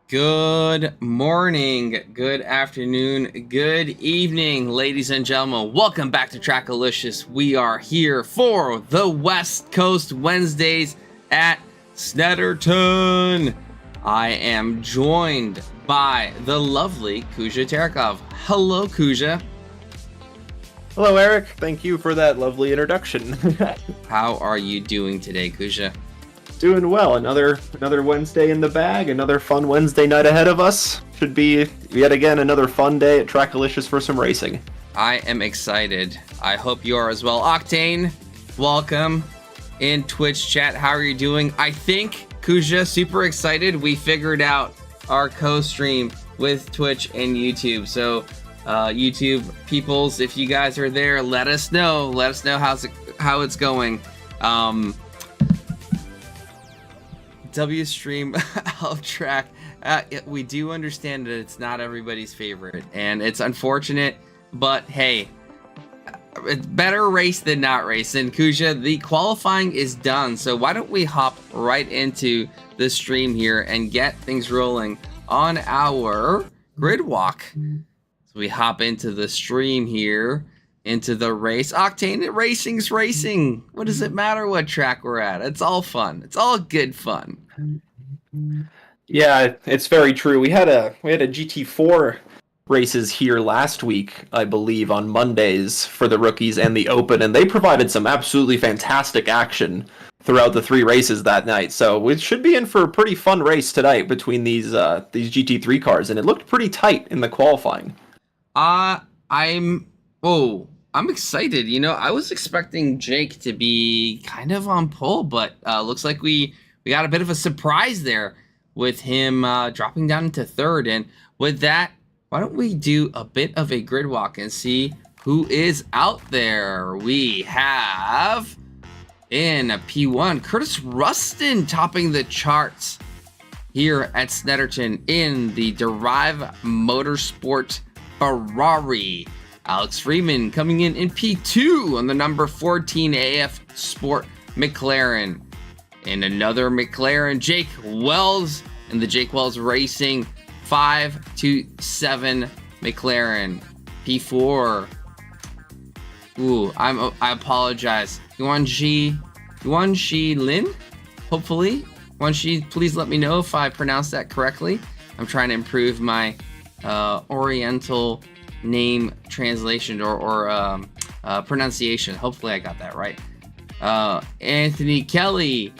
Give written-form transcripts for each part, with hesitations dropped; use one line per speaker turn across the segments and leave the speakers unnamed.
Good morning, good afternoon, good evening, ladies and gentlemen. Welcome back to TRACKILICIOUS. We are here for the West Coast Wednesdays at Seventon. I am joined by the lovely Kuzya Terekhov. Hello, Kuzya.
Hello, Eric. Thank you for that lovely introduction.
How are you doing today, Kuzya?
Doing well. Another Wednesday in the bag. Another fun Wednesday night ahead of us. Should be yet again another fun day at TRACKILICIOUS for some racing.
I am excited. I hope you are as well. Octane, welcome in Twitch chat. How are you doing? I think, Kuzya, super excited. We figured out our co-stream with Twitch and YouTube. So, YouTube peoples, if you guys are there, let us know. Let us know how it's going. W stream out track. We do understand that it's not everybody's favorite, and it's unfortunate, but hey, it's better race than not race. And Kuzya, the qualifying is done, so why don't we hop right into the stream here and get things rolling on our grid walk. So we hop into the stream here, into the race. Octane, racing's racing. What does it matter what track we're at? It's all fun. It's all good fun.
Yeah, it's very true. We had a GT4 races here last week, I believe, on Mondays for the rookies and the Open, and they provided some absolutely fantastic action throughout the three races that night. So we should be in for a pretty fun race tonight between these GT3 cars, and it looked pretty tight in the qualifying.
I'm excited. You know, I was expecting Jake to be kind of on pole, but looks like we got a bit of a surprise there with him dropping down into third. And with that, why don't we do a bit of a grid walk and see who is out there? We have in P1 Curtis Rustin topping the charts here at Seventon in the Derive Motorsport Ferrari. Alex Freeman coming in P2 on the number 14 AF Sport McLaren. And another McLaren, Jake Wells in the Jake Wells Racing 527 McLaren. P4. Ooh, I apologize. Yuanji Lin? Hopefully. Yuanji, please let me know if I pronounced that correctly. I'm trying to improve my Oriental name translation or pronunciation. Hopefully I got that right. Anthony Kelly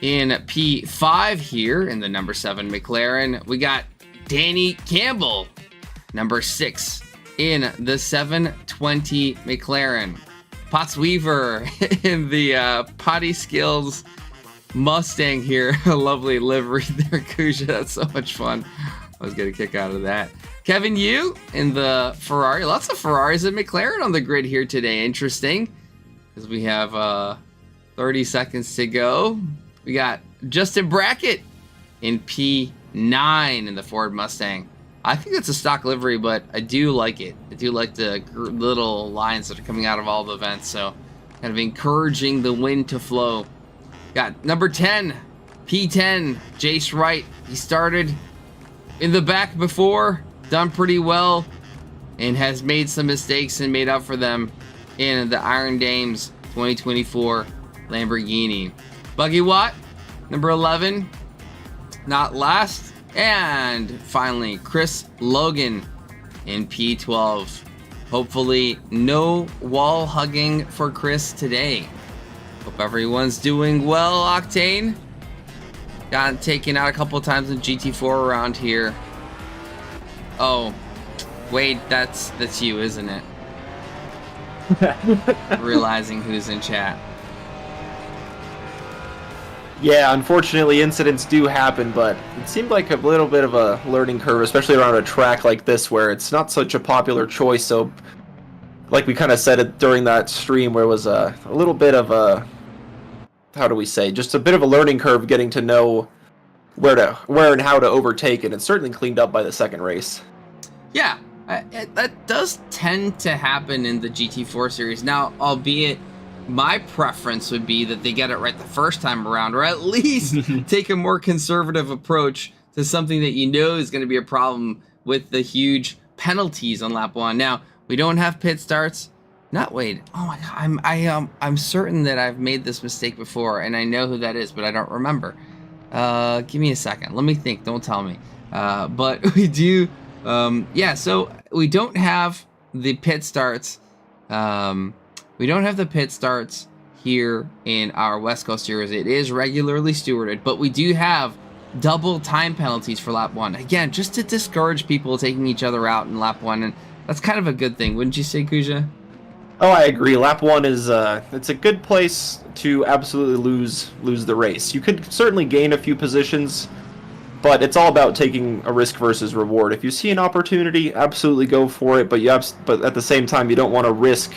in P5 here in the number 7 McLaren. We got Danny Campbell, number 6 in the 720 McLaren. Potts Weaver in the Potty Skills Mustang here. A lovely livery there, Kuzya. That's so much fun. I was getting a kick out of that. Kevin Yu in the Ferrari. Lots of Ferraris and McLaren on the grid here today. Interesting, because we have 30 seconds to go. We got Justin Brackett in P9 in the Ford Mustang. I think that's a stock livery, but I do like it. I do like the little lines that are coming out of all the vents, so kind of encouraging the wind to flow. Got number 10, P10, Jace Wright. He started in the back before, done pretty well, and has made some mistakes and made up for them in the Iron Dames 2024 Lamborghini. Buggy Watt, number 11, not last. And finally, Chris Logan in P12. Hopefully, no wall hugging for Chris today. Hope everyone's doing well, Octane. Got taken out a couple of times in GT4 around here. Oh, wait, that's you, isn't it? Realizing who's in chat.
Yeah, unfortunately, incidents do happen, but it seemed like a little bit of a learning curve, especially around a track like this where it's not such a popular choice. So, like we kind of said it during that stream, where it was a little bit of a, how do we say, just a bit of a learning curve getting to know where and how to overtake, and it's certainly cleaned up by the second race.
Yeah, that does tend to happen in the GT4 series. Now, albeit my preference would be that they get it right the first time around, or at least take a more conservative approach to something that you know is going to be a problem with the huge penalties on lap 1. Now, we don't have pit starts. Not Wade. Oh my god, I'm certain that I've made this mistake before, and I know who that is, but I don't remember. Give me a second. Let me think. Don't tell me. But we do. Yeah. So we don't have the pit starts. We don't have the pit starts here in our West Coast Series. It is regularly stewarded, but we do have double time penalties for lap 1. Again, just to discourage people taking each other out in lap 1, and that's kind of a good thing, wouldn't you say, Kuzya?
Oh, I agree. Lap 1 is it's a good place to absolutely lose the race. You could certainly gain a few positions, but it's all about taking a risk versus reward. If you see an opportunity, absolutely go for it, but but at the same time, you don't want to risk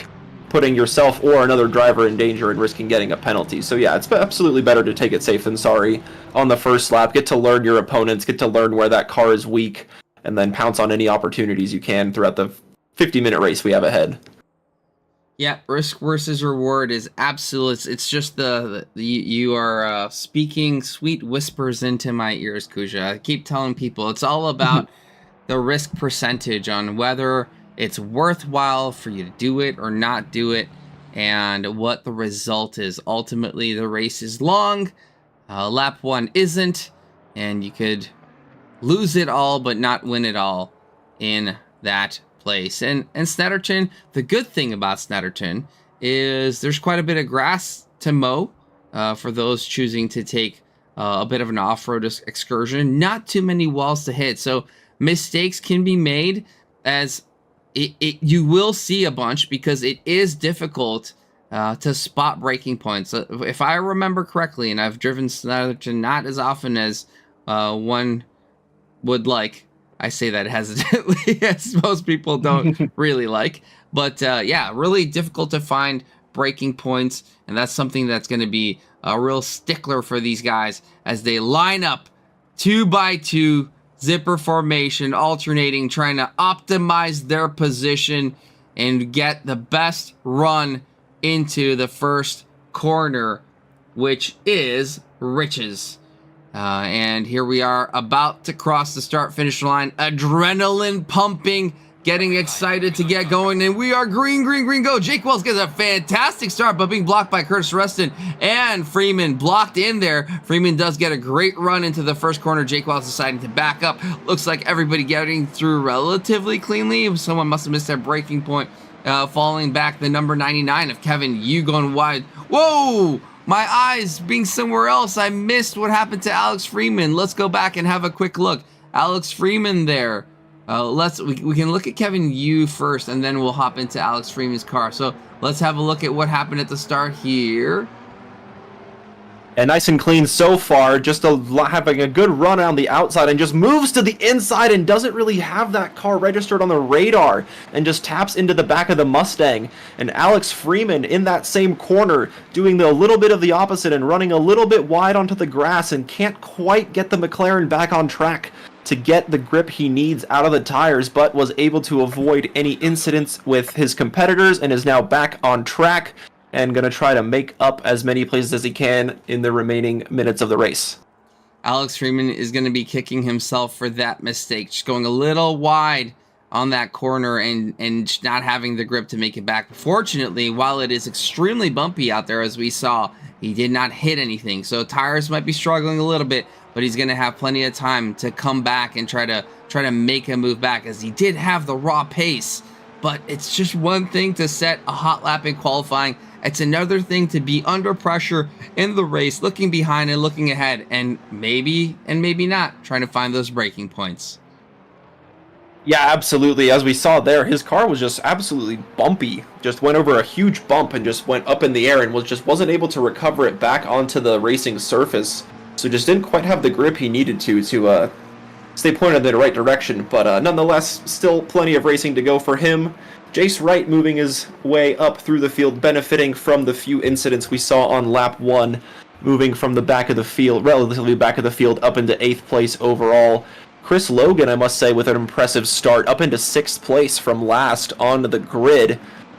putting yourself or another driver in danger and risking getting a penalty. So yeah, it's absolutely better to take it safe than sorry on the first lap. Get to learn your opponents, get to learn where that car is weak, and then pounce on any opportunities you can throughout the 50-minute race we have ahead.
Yeah, risk versus reward is absolute. It's just you are speaking sweet whispers into my ears, Kuzya. I keep telling people it's all about the risk percentage on whether it's worthwhile for you to do it or not do it, and what the result is. Ultimately, the race is long. Lap 1 isn't, and you could lose it all but not win it all in that place. And Snetterton, the good thing about Snetterton is there's quite a bit of grass to mow for those choosing to take a bit of an off-road excursion. Not too many walls to hit, so mistakes can be made, as you will see a bunch, because it is difficult to spot breaking points. If I remember correctly, and I've driven Snetterton not as often as one would like. I say that hesitantly, as most people don't really like. But yeah, really difficult to find breaking points, and that's something that's going to be a real stickler for these guys as they line up 2x2 zipper formation, alternating, trying to optimize their position and get the best run into the first corner, which is riches. And here we are about to cross the start-finish line. Adrenaline pumping, getting excited to get going. And we are green, go. Jake Wells gets a fantastic start, but being blocked by Curtis Rustin and Freeman blocked in there. Freeman does get a great run into the first corner. Jake Wells deciding to back up. Looks like everybody getting through relatively cleanly. Someone must have missed that breaking point. Falling back, the number 99 of Kevin Yu going wide. Whoa! My eyes being somewhere else. I missed what happened to Alex Freeman. Let's go back and have a quick look. Alex Freeman there. We can look at Kevin Yu first, and then we'll hop into Alex Freeman's car. So let's have a look at what happened at the start here.
And nice and clean so far, just having a good run on the outside, and just moves to the inside and doesn't really have that car registered on the radar, and just taps into the back of the Mustang. And Alex Freeman in that same corner doing a little bit of the opposite and running a little bit wide onto the grass, and can't quite get the McLaren back on track to get the grip he needs out of the tires, but was able to avoid any incidents with his competitors and is now back on track and going to try to make up as many places as he can in the remaining minutes of the race.
Alex Freeman is going to be kicking himself for that mistake, just going a little wide on that corner and not having the grip to make it back. Fortunately, while it is extremely bumpy out there, as we saw, he did not hit anything. So tires might be struggling a little bit, but he's going to have plenty of time to come back and try to make a move back, as he did have the raw pace. But it's just one thing to set a hot lap in qualifying. It's another thing to be under pressure in the race, looking behind and looking ahead, and maybe not, trying to find those breaking points.
Yeah, absolutely. As we saw there, his car was just absolutely bumpy. Just went over a huge bump and just went up in the air and wasn't able to recover it back onto the racing surface. So just didn't quite have the grip he needed to stay pointed in the right direction. But nonetheless, still plenty of racing to go for him. Jace Wright moving his way up through the field, benefiting from the few incidents we saw on lap 1, moving from the back of the field, relatively back of the field, up into 8th place overall. Chris Logan, I must say, with an impressive start, up into 6th place from last on the grid.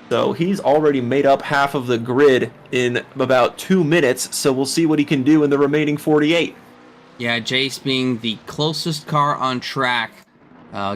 So he's already made up half of the grid in about 2 minutes, so we'll see what he can do in the remaining 48.
Yeah, Jace being the closest car on track,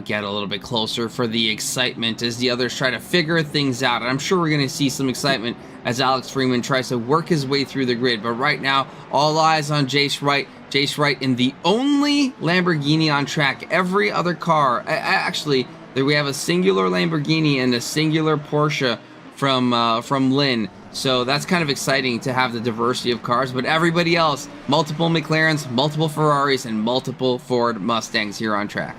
get a little bit closer for the excitement as the others try to figure things out. And I'm sure we're going to see some excitement as Alex Freeman tries to work his way through the grid. But right now, all eyes on Jace Wright. Jace Wright in the only Lamborghini on track. Every other car, actually, we have a singular Lamborghini and a singular Porsche from Lynn. So that's kind of exciting to have the diversity of cars, but everybody else, multiple McLarens, multiple Ferraris, and multiple Ford Mustangs here on track.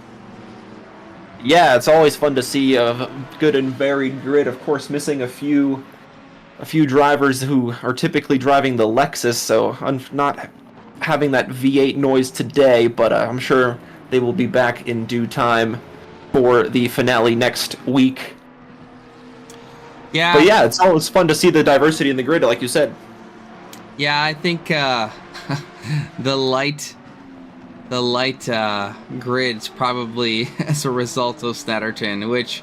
Yeah, it's always fun to see a good and varied grid. Of course, missing a few drivers who are typically driving the Lexus, so I'm not having that V8 noise today, but I'm sure they will be back in due time for the finale next week.
Yeah.
But yeah, it's always fun to see the diversity in the grid, like you said.
Yeah, I think the light grid's probably as a result of Snetterton, which,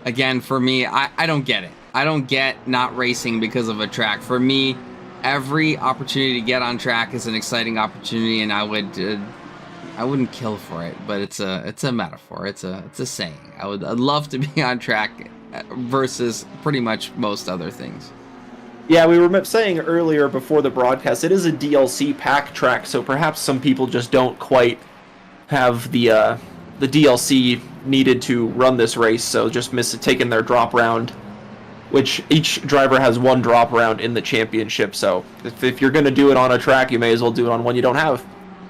again, for me, I don't get it. I don't get not racing because of a track. For me, every opportunity to get on track is an exciting opportunity, and I wouldn't kill for it, but it's a metaphor. It's a saying. I'd love to be on track versus pretty much most other things.
Yeah, we were saying earlier before the broadcast, it is a DLC pack track, so perhaps some people just don't quite have the DLC needed to run this race, so just taking their drop round, which each driver has one drop round in the championship, so if you're going to do it on a track, you may as well do it on one you don't have.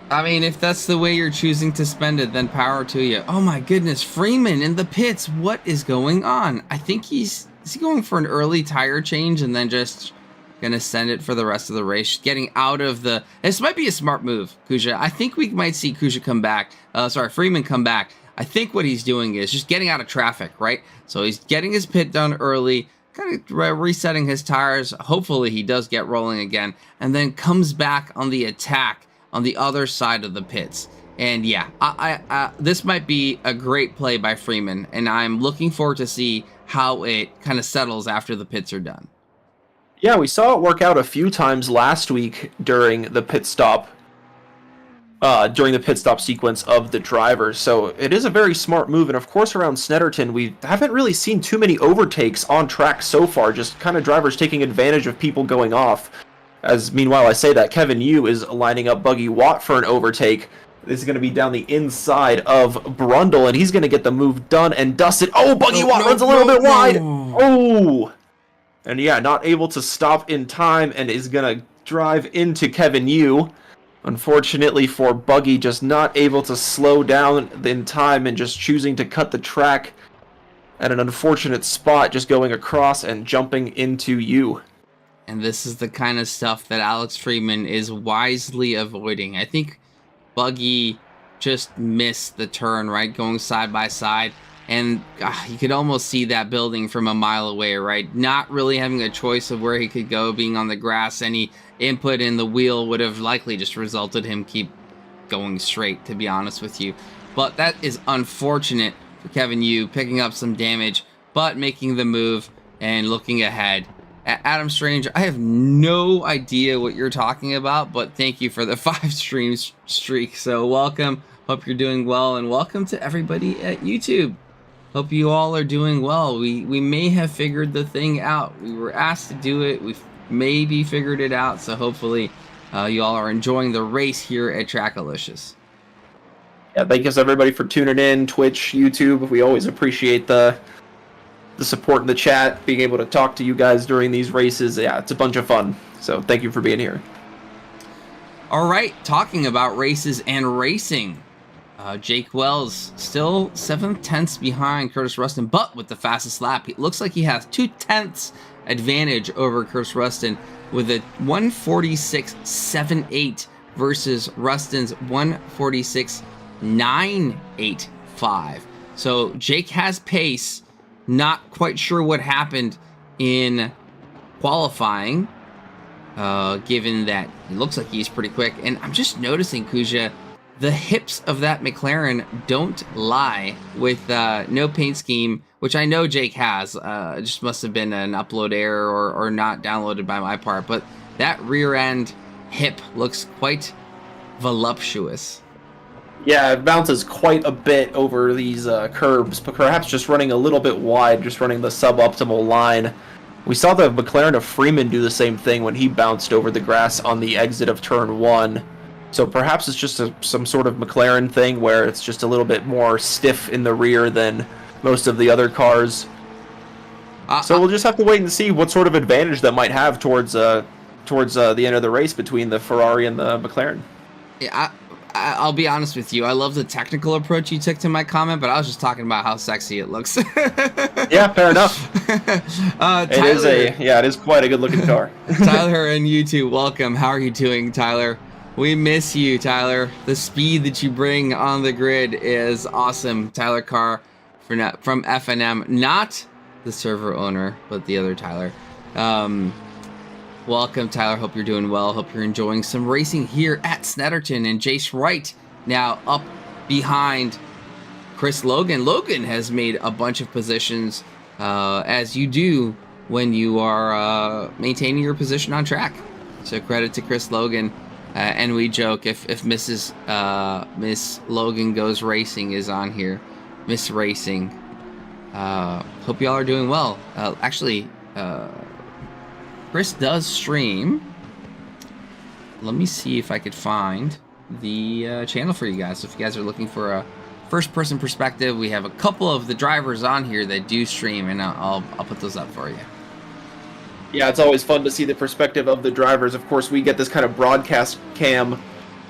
I mean, if that's the way you're choosing to spend it, then power to you. Oh my goodness, Freeman in the pits. What is going on? I think is he going for an early tire change and then just gonna send it for the rest of the race? Getting out of the... This might be a smart move, Kuzya. I think we might see Kuzya come back. Freeman come back. I think what he's doing is just getting out of traffic, right? So he's getting his pit done early, kind of resetting his tires. Hopefully he does get rolling again, and then comes back on the attack on the other side of the pits. And yeah, this might be a great play by Freeman, and I'm looking forward to see how it kind of settles after the pits are done.
Yeah, we saw it work out a few times last week during the pit stop sequence of the drivers. So it is a very smart move, and of course around Snetterton we haven't really seen too many overtakes on track so far, just kind of drivers taking advantage of people going off. As meanwhile, I say that Kevin Yu is lining up Buggy Watt for an overtake. This is going to be down the inside of Brundle, and he's going to get the move done and dust it. Oh, Buggy Watt runs a little bit wide. Oh, and yeah, not able to stop in time, and is going to drive into Kevin Yu. Unfortunately for Buggy, just not able to slow down in time and just choosing to cut the track at an unfortunate spot, just going across and jumping into Yu.
And this is the kind of stuff that Alex Freeman is wisely avoiding. I think Buggy just missed the turn, right? Going side by side. And you could almost see that building from a mile away, right? Not really having a choice of where he could go, being on the grass. Any input in the wheel would have likely just resulted him keep going straight, to be honest with you. But that is unfortunate for Kevin Yu, picking up some damage, but making the move and looking ahead. Adam Strange, I have no idea what you're talking about, but thank you for the 5 stream streak. So welcome. Hope you're doing well, and welcome to everybody at YouTube. Hope you all are doing well. We may have figured the thing out. We were asked to do it. We've maybe figured it out. So hopefully you all are enjoying the race here at TRACKILICIOUS.
Yeah, thank you everybody for tuning in, Twitch, YouTube. We always appreciate the support in the chat, being able to talk to you guys during these races. Yeah, it's a bunch of fun. So thank you for being here.
All right, talking about races and racing. Jake Wells still 7/10 behind Curtis Rustin, but with the fastest lap. It looks like he has 2/10 advantage over Curtis Rustin with a 1:46.78 versus Rustin's 1:46.985. So Jake has pace. Not quite sure what happened in qualifying, given that it looks like he's pretty quick. And I'm just noticing, Kuzya, the hips of that McLaren don't lie with no paint scheme, which I know Jake has. It just must have been an upload error or not downloaded by my part. But that rear end hip looks quite voluptuous.
Yeah, it bounces quite a bit over these curbs, but perhaps just running a little bit wide, just running the suboptimal line. We saw the McLaren of Freeman do the same thing when he bounced over the grass on the exit of turn 1. So perhaps it's just some sort of McLaren thing where it's just a little bit more stiff in the rear than most of the other cars. So we'll just have to wait and see what sort of advantage that might have towards the end of the race between the Ferrari and the McLaren.
Yeah, I'll be honest with you. I love the technical approach you took to my comment, but I was just talking about how sexy it looks.
Yeah, fair enough.
Tyler,
it is quite a good looking car.
Tyler and you two, welcome. How are you doing, Tyler? We miss you, Tyler. The speed that you bring on the grid is awesome. Tyler Carr from FNM, not the server owner, but the other Tyler. Welcome, Tyler. Hope you're doing well. Hope you're enjoying some racing here at Snetterton. And Jace Wright now up behind Chris Logan. Logan has made a bunch of positions, as you do when you are maintaining your position on track. So credit to Chris Logan. And we joke if Miss Logan Goes Racing is on here. Miss Racing. Hope y'all are doing well. Actually, Chris does stream. Let me see if I could find the channel for you guys. So if you guys are looking for a first-person perspective, we have a couple of the drivers on here that do stream, and I'll put those up for you.
Yeah, it's always fun to see the perspective of the drivers. Of course, we get this kind of broadcast cam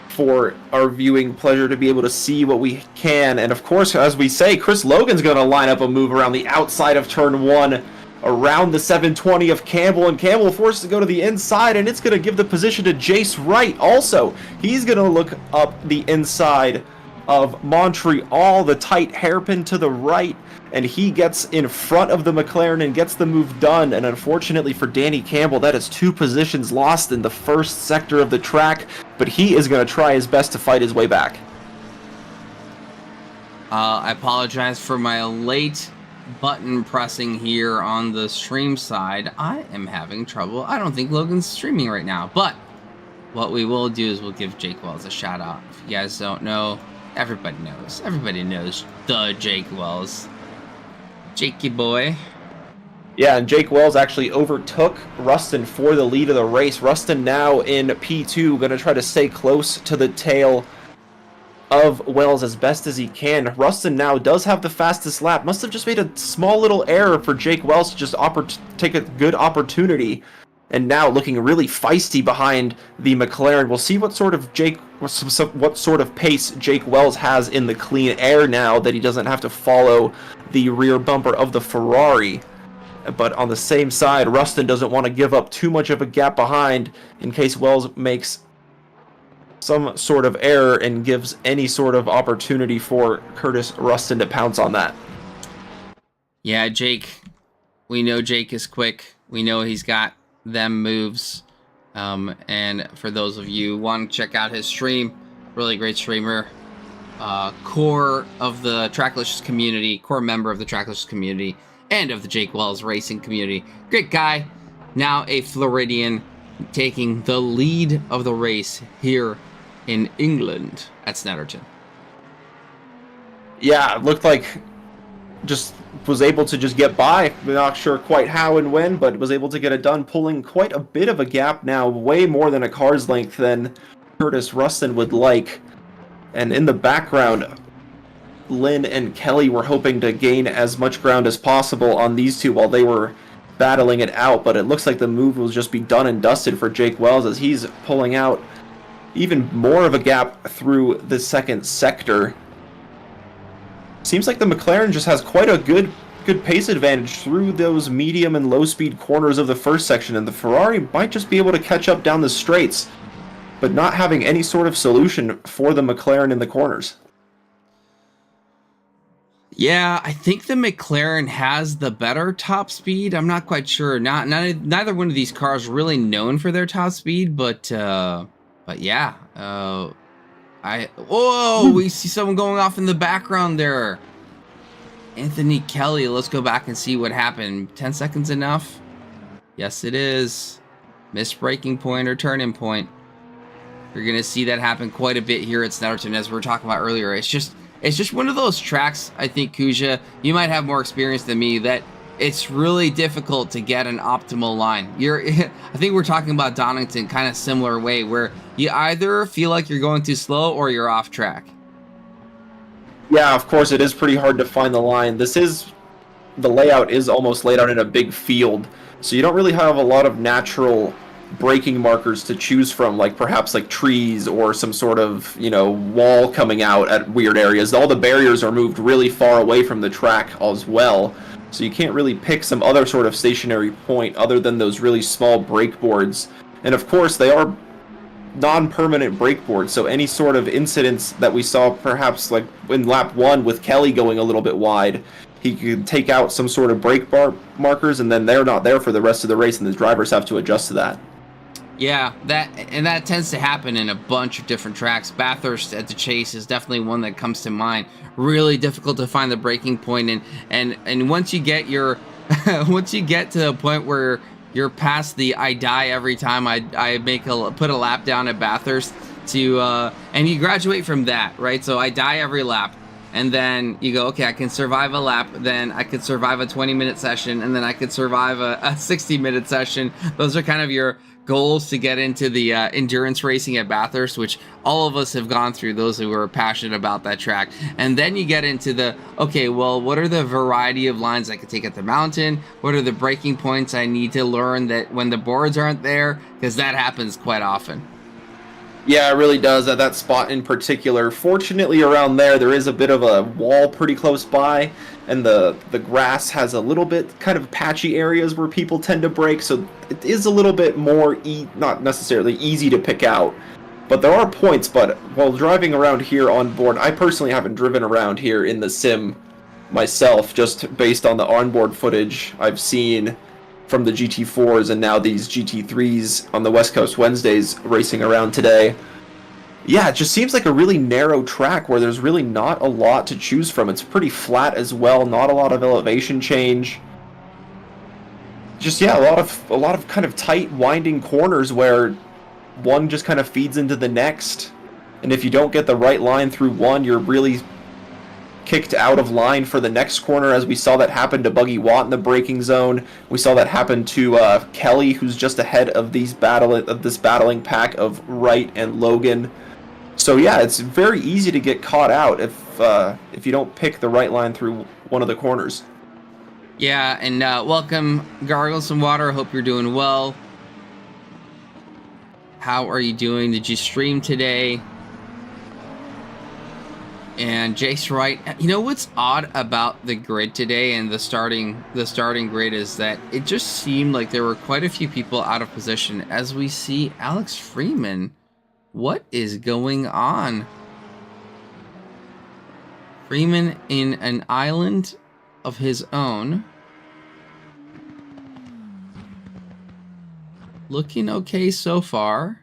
for our viewing pleasure to be able to see what we can. And of course, as we say, Chris Logan's going to line up a move around the outside of turn 1, around the 720 of Campbell, and Campbell forced to go to the inside, and it's going to give the position to Jace Wright. Also, he's going to look up the inside of Montreal, the tight hairpin to the right, and he gets in front of the McLaren and gets the move done. And unfortunately for Danny Campbell, that is 2 positions lost in the first sector of the track, but he is going to try his best to fight his way back.
I apologize for my late button pressing here on the stream side. I am having trouble. I don't think Logan's streaming right now, but what we will do is we'll give Jake Wells a shout out. If you guys don't know, everybody knows. Everybody knows the Jake Wells. Jakey boy.
Yeah, and Jake Wells actually overtook Rustin for the lead of the race. Rustin now in P2, going to try to stay close to the tail of Wells as best as he can. Rustin now does have the fastest lap. Must have just made a small little error for Jake Wells to just take a good opportunity. And now looking really feisty behind the McLaren. We'll see what sort of pace Jake Wells has in the clean air now that he doesn't have to follow the rear bumper of the Ferrari. But on the same side, Rustin doesn't want to give up too much of a gap behind in case Wells makes some sort of error and gives any sort of opportunity for Curtis Rustin to pounce on that.
Yeah, Jake. We know Jake is quick. We know he's got them moves. And for those of you who want to check out his stream, really great streamer. Core of the Tracklicious community, core member of the Tracklicious community, and of the Jake Wells racing community. Great guy. Now a Floridian taking the lead of the race here in England at Snetterton.
Yeah, it looked like just was able to just get by. Not sure quite how and when, but was able to get it done, pulling quite a bit of a gap now, way more than a car's length than Curtis Rustin would like. And in the background, Lynn and Kelly were hoping to gain as much ground as possible on these two while they were battling it out, but it looks like the move will just be done and dusted for Jake Wells as he's pulling out even more of a gap through the second sector. Seems like the McLaren just has quite a good pace advantage through those medium and low speed corners of the first section, and the Ferrari might just be able to catch up down the straights, but not having any sort of solution for the McLaren in the corners.
Yeah, I think the McLaren has the better top speed. I'm not quite sure. Neither one of these cars really known for their top speed, but yeah. We see someone going off in the background there. Anthony Kelly. Let's go back and see what happened. 10 seconds enough? Yes, it is. Missed braking point or turning point. You're going to see that happen quite a bit here at Snetterton, as we were talking about earlier. It's just one of those tracks, I think, Kuzya, you might have more experience than me, that it's really difficult to get an optimal line. I think we're talking about Donington kind of similar way, where you either feel like you're going too slow or you're off track.
Yeah, of course, it is pretty hard to find the line. The layout is almost laid out in a big field, so you don't really have a lot of natural braking markers to choose from, like perhaps like trees or some sort of, wall coming out at weird areas. All the barriers are moved really far away from the track as well, so you can't really pick some other sort of stationary point other than those really small brake boards. And of course, they are non-permanent brake boards, so any sort of incidents that we saw perhaps like in lap 1 with Kelly going a little bit wide, he could take out some sort of brake bar markers, and then they're not there for the rest of the race, and the drivers have to adjust to that.
Yeah, that tends to happen in a bunch of different tracks. Bathurst at the Chase is definitely one that comes to mind. Really difficult to find the braking point, and once you get once you get to the point where you're past the I die every time I put a lap down at Bathurst and you graduate from that, right? So I die every lap. And then you go, okay, I can survive a lap, then I could survive a 20-minute session, and then I could survive a 60-minute session. Those are kind of your goals to get into the endurance racing at Bathurst, which all of us have gone through, those who are passionate about that track. And then you get into the, okay, well, what are the variety of lines I could take at the mountain? What are the braking points I need to learn that when the boards aren't there? Because that happens quite often.
Yeah, it really does at that spot in particular. Fortunately, around there is a bit of a wall pretty close by, and the grass has a little bit kind of patchy areas where people tend to brake, so it is a little bit more, not necessarily easy to pick out. But there are points, but while driving around here on board, I personally haven't driven around here in the sim myself, just based on the onboard footage I've seen from the GT4s and now these GT3s on the West Coast Wednesdays racing around today. Yeah, it just seems like a really narrow track where there's really not a lot to choose from. It's pretty flat as well, not a lot of elevation change. Just, yeah, a lot of kind of tight, winding corners where one just kind of feeds into the next. And if you don't get the right line through one, you're really kicked out of line for the next corner, as we saw that happen to Buggy Watt in the braking zone. We saw that happen to Kelly, who's just ahead of this battling pack of Wright and Logan. So yeah, it's very easy to get caught out if you don't pick the right line through one of the corners.
Yeah, and welcome, Gargle Some Water. Hope you're doing well. How are you doing? Did you stream today? And Jace Wright, you know what's odd about the grid today and the starting grid is that it just seemed like there were quite a few people out of position. As we see Alex Freeman, what is going on? Freeman in an island of his own. Looking okay so far.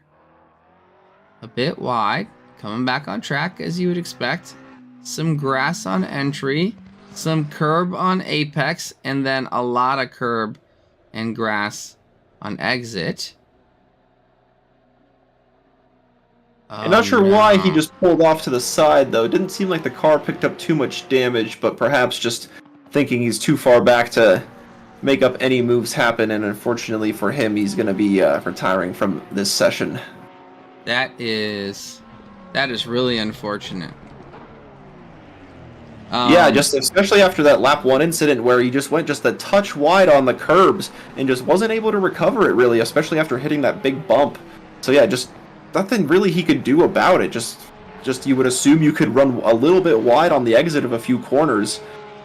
A bit wide. Coming back on track as you would expect. Some grass on entry. Some curb on apex. And then a lot of curb and grass on exit.
I'm not sure why he just pulled off to the side, though. It didn't seem like the car picked up too much damage, but perhaps just thinking he's too far back to make up any moves happen, and unfortunately for him, he's going to be retiring from this session.
That is really unfortunate.
Yeah, just especially after that lap 1 incident where he just went just a touch wide on the curbs and just wasn't able to recover it really, especially after hitting that big bump. So yeah, just nothing really he could do about it. Just you would assume you could run a little bit wide on the exit of a few corners,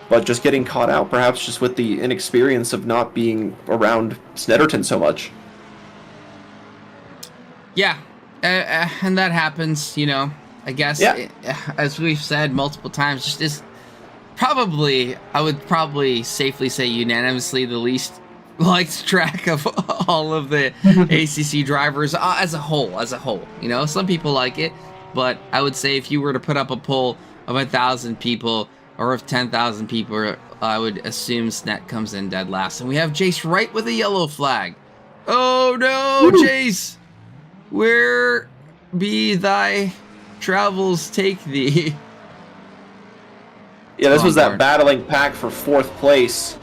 but just getting caught out, perhaps just with the inexperience of not being around Snetterton so much.
Yeah, and that happens, you know. I guess,
yeah.
As we've said multiple times, just is probably, I would probably safely say unanimously the least liked track of all of the ACC drivers as a whole. You know, some people like it, but I would say if you were to put up a poll of 1,000 people or of 10,000 people, I would assume Snet comes in dead last. And we have Jace Wright with a yellow flag. Oh no, Jace! be thy travels take thee.
Yeah, this was that
Board.
battling pack for 4th place,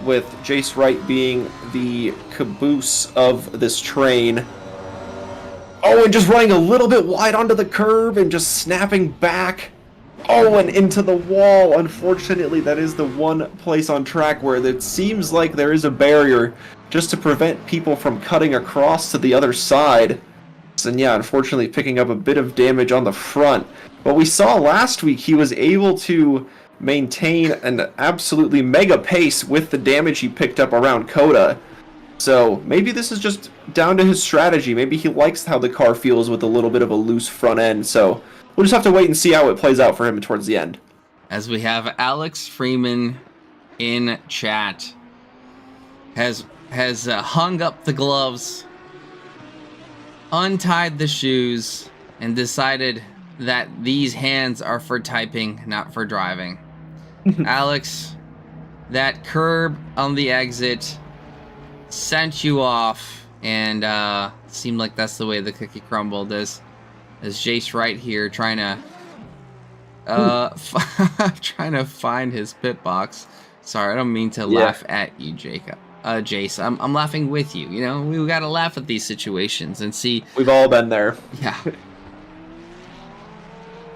with Jace Wright being the caboose of this train. Oh, and just running a little bit wide onto the curb and just snapping back. Oh, and into the wall. Unfortunately, that is the one place on track where it seems like there is a barrier just to prevent people from cutting across to the other side. And yeah, unfortunately picking up a bit of damage on the front. But we saw last week he was able to maintain an absolutely mega pace with the damage he picked up around Coda. So maybe this is just down to his strategy. Maybe he likes how the car feels with a little bit of a loose front end. So we'll just have to wait and see how it plays out for him towards the end.
As we have Alex Freeman in chat, has hung up the gloves, untied the shoes, and decided that these hands are for typing, not for driving. Alex, that curb on the exit sent you off, and seemed like that's the way the cookie crumbled. As Jace right here trying to trying to find his pit box. Sorry, I don't mean to laugh at you, Jace. I'm laughing with you. You know, we gotta laugh at these situations and see.
We've all been there.
Yeah.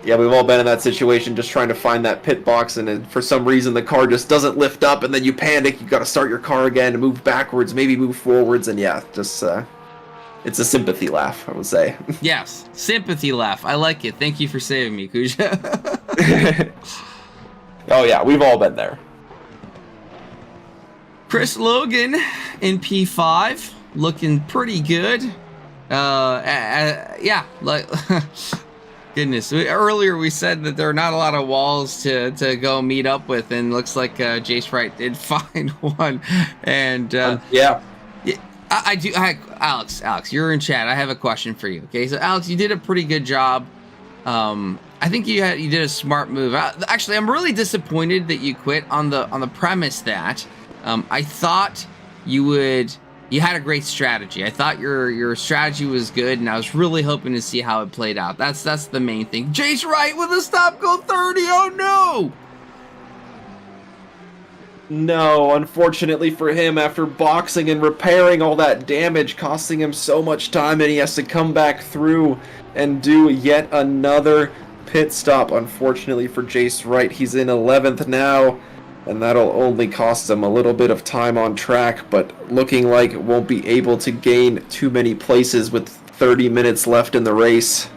Yeah, we've all been in that situation, just trying to find that pit box, and then for some reason the car just doesn't lift up, and then you panic. You got to start your car again, move backwards, maybe move forwards, and yeah, just it's a sympathy laugh, I would say.
Yes, sympathy laugh. I like it. Thank you for saving me, Kuzya.
Oh yeah, we've all been there.
Chris Logan in P5, looking pretty good. Yeah, like. Goodness, earlier we said that there are not a lot of walls to go meet up with, and looks like Jace Wright did find one. And
yeah,
Alex, you're in chat. I have a question for you. Okay, so Alex, you did a pretty good job. I think you did a smart move. Actually, I'm really disappointed that you quit on the premise that I thought you would. You had a great strategy. I thought your strategy was good, and I was really hoping to see how it played out. That's the main thing. Jace Wright with a stop go 30. Oh no!
No, unfortunately for him, after boxing and repairing all that damage, costing him so much time, and he has to come back through and do yet another pit stop. Unfortunately for Jace Wright, he's in 11th now. And that'll only cost them a little bit of time on track, but looking like it won't be able to gain too many places with 30 minutes left in the race.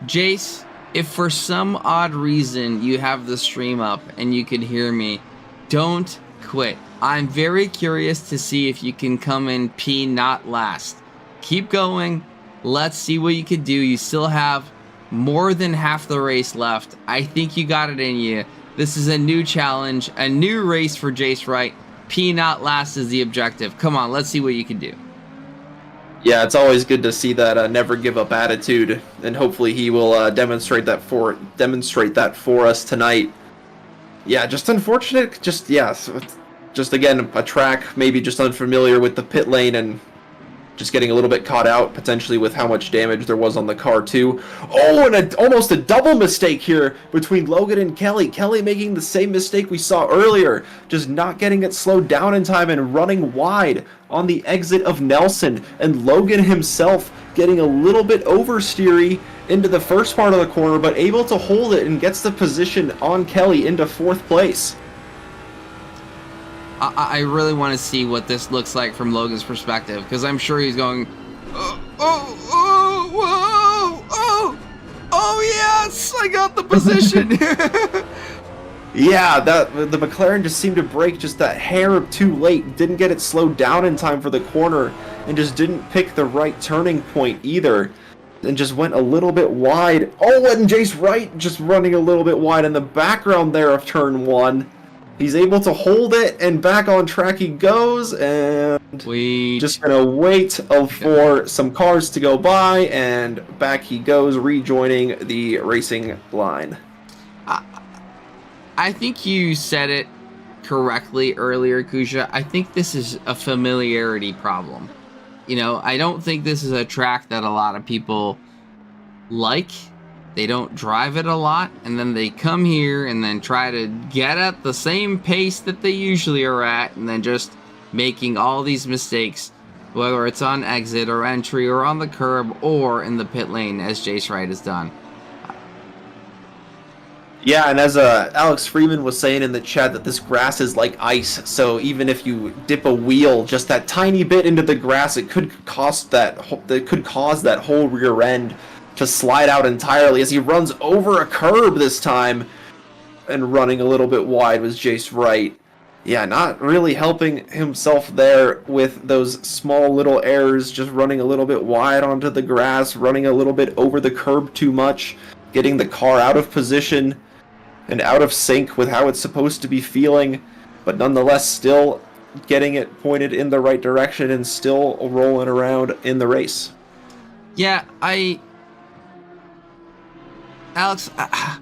Jace, if for some odd reason you have the stream up and you can hear me, don't quit. I'm very curious to see if you can come in P not last. Keep going. Let's see what you can do. You still have more than half the race left. I think you got it in you. This is a new challenge, a new race for Jace Wright. P not last is the objective. Come on, let's see what you can do.
Yeah, it's always good to see that never give up attitude, and hopefully he will demonstrate that for us tonight. Yeah, just unfortunate. Just again a track maybe just unfamiliar with the pit lane, and just getting a little bit caught out potentially with how much damage there was on the car too. Oh, and almost a double mistake here between Logan and Kelly. Kelly making the same mistake we saw earlier, just not getting it slowed down in time and running wide on the exit of Nelson. And Logan himself getting a little bit oversteery into the first part of the corner, but able to hold it and gets the position on Kelly into 4th place.
I really want to see what this looks like from Logan's perspective, because I'm sure he's going, oh yes, I got the position.
Yeah, the McLaren just seemed to brake just that hair too late. Didn't get it slowed down in time for the corner, and just didn't pick the right turning point either. And just went a little bit wide. Oh, and Jace Wright just running a little bit wide in the background there of turn 1. He's able to hold it, and back on track he goes, and just gonna wait for some cars to go by, and back he goes, rejoining the racing line.
I think you said it correctly earlier, Kuzya. I think this is a familiarity problem. You know, I don't think this is a track that a lot of people like. They don't drive it a lot, and then they come here and then try to get at the same pace that they usually are at, and then just making all these mistakes, whether it's on exit or entry or on the curb or in the pit lane, as Jace Wright has done.
Yeah, and as Alex Freeman was saying in the chat, that this grass is like ice, so even if you dip a wheel just that tiny bit into the grass, it could cause that whole rear end to slide out entirely, as he runs over a curb this time, and running a little bit wide was Jace Wright. Yeah, not really helping himself there with those small little errors, just running a little bit wide onto the grass, running a little bit over the curb too much, getting the car out of position and out of sync with how it's supposed to be feeling, but nonetheless still getting it pointed in the right direction and still rolling around in the race.
Yeah, Alex, I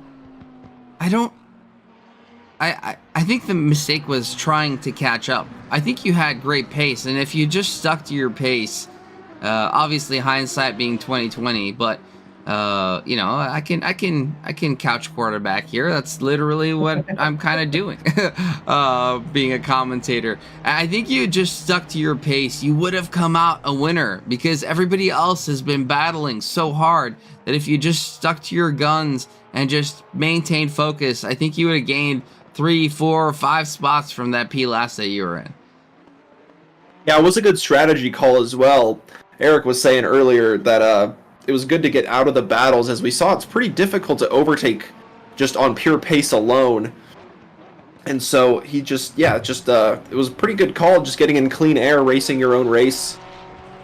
think the mistake was trying to catch up. I think you had great pace, and if you just stuck to your pace, obviously hindsight being 2020, but you know, I can couch quarterback here. That's literally what I'm kind of doing, being a commentator. I think you just stuck to your pace, you would have come out a winner, because everybody else has been battling so hard that if you just stuck to your guns and just maintained focus, I think you would have gained 3, 4, 5 spots from that P-last that you were in.
Yeah, it was a good strategy call as well. Eric was saying earlier that it was good to get out of the battles, as we saw it's pretty difficult to overtake just on pure pace alone. And so he just, it was a pretty good call, just getting in clean air, racing your own race,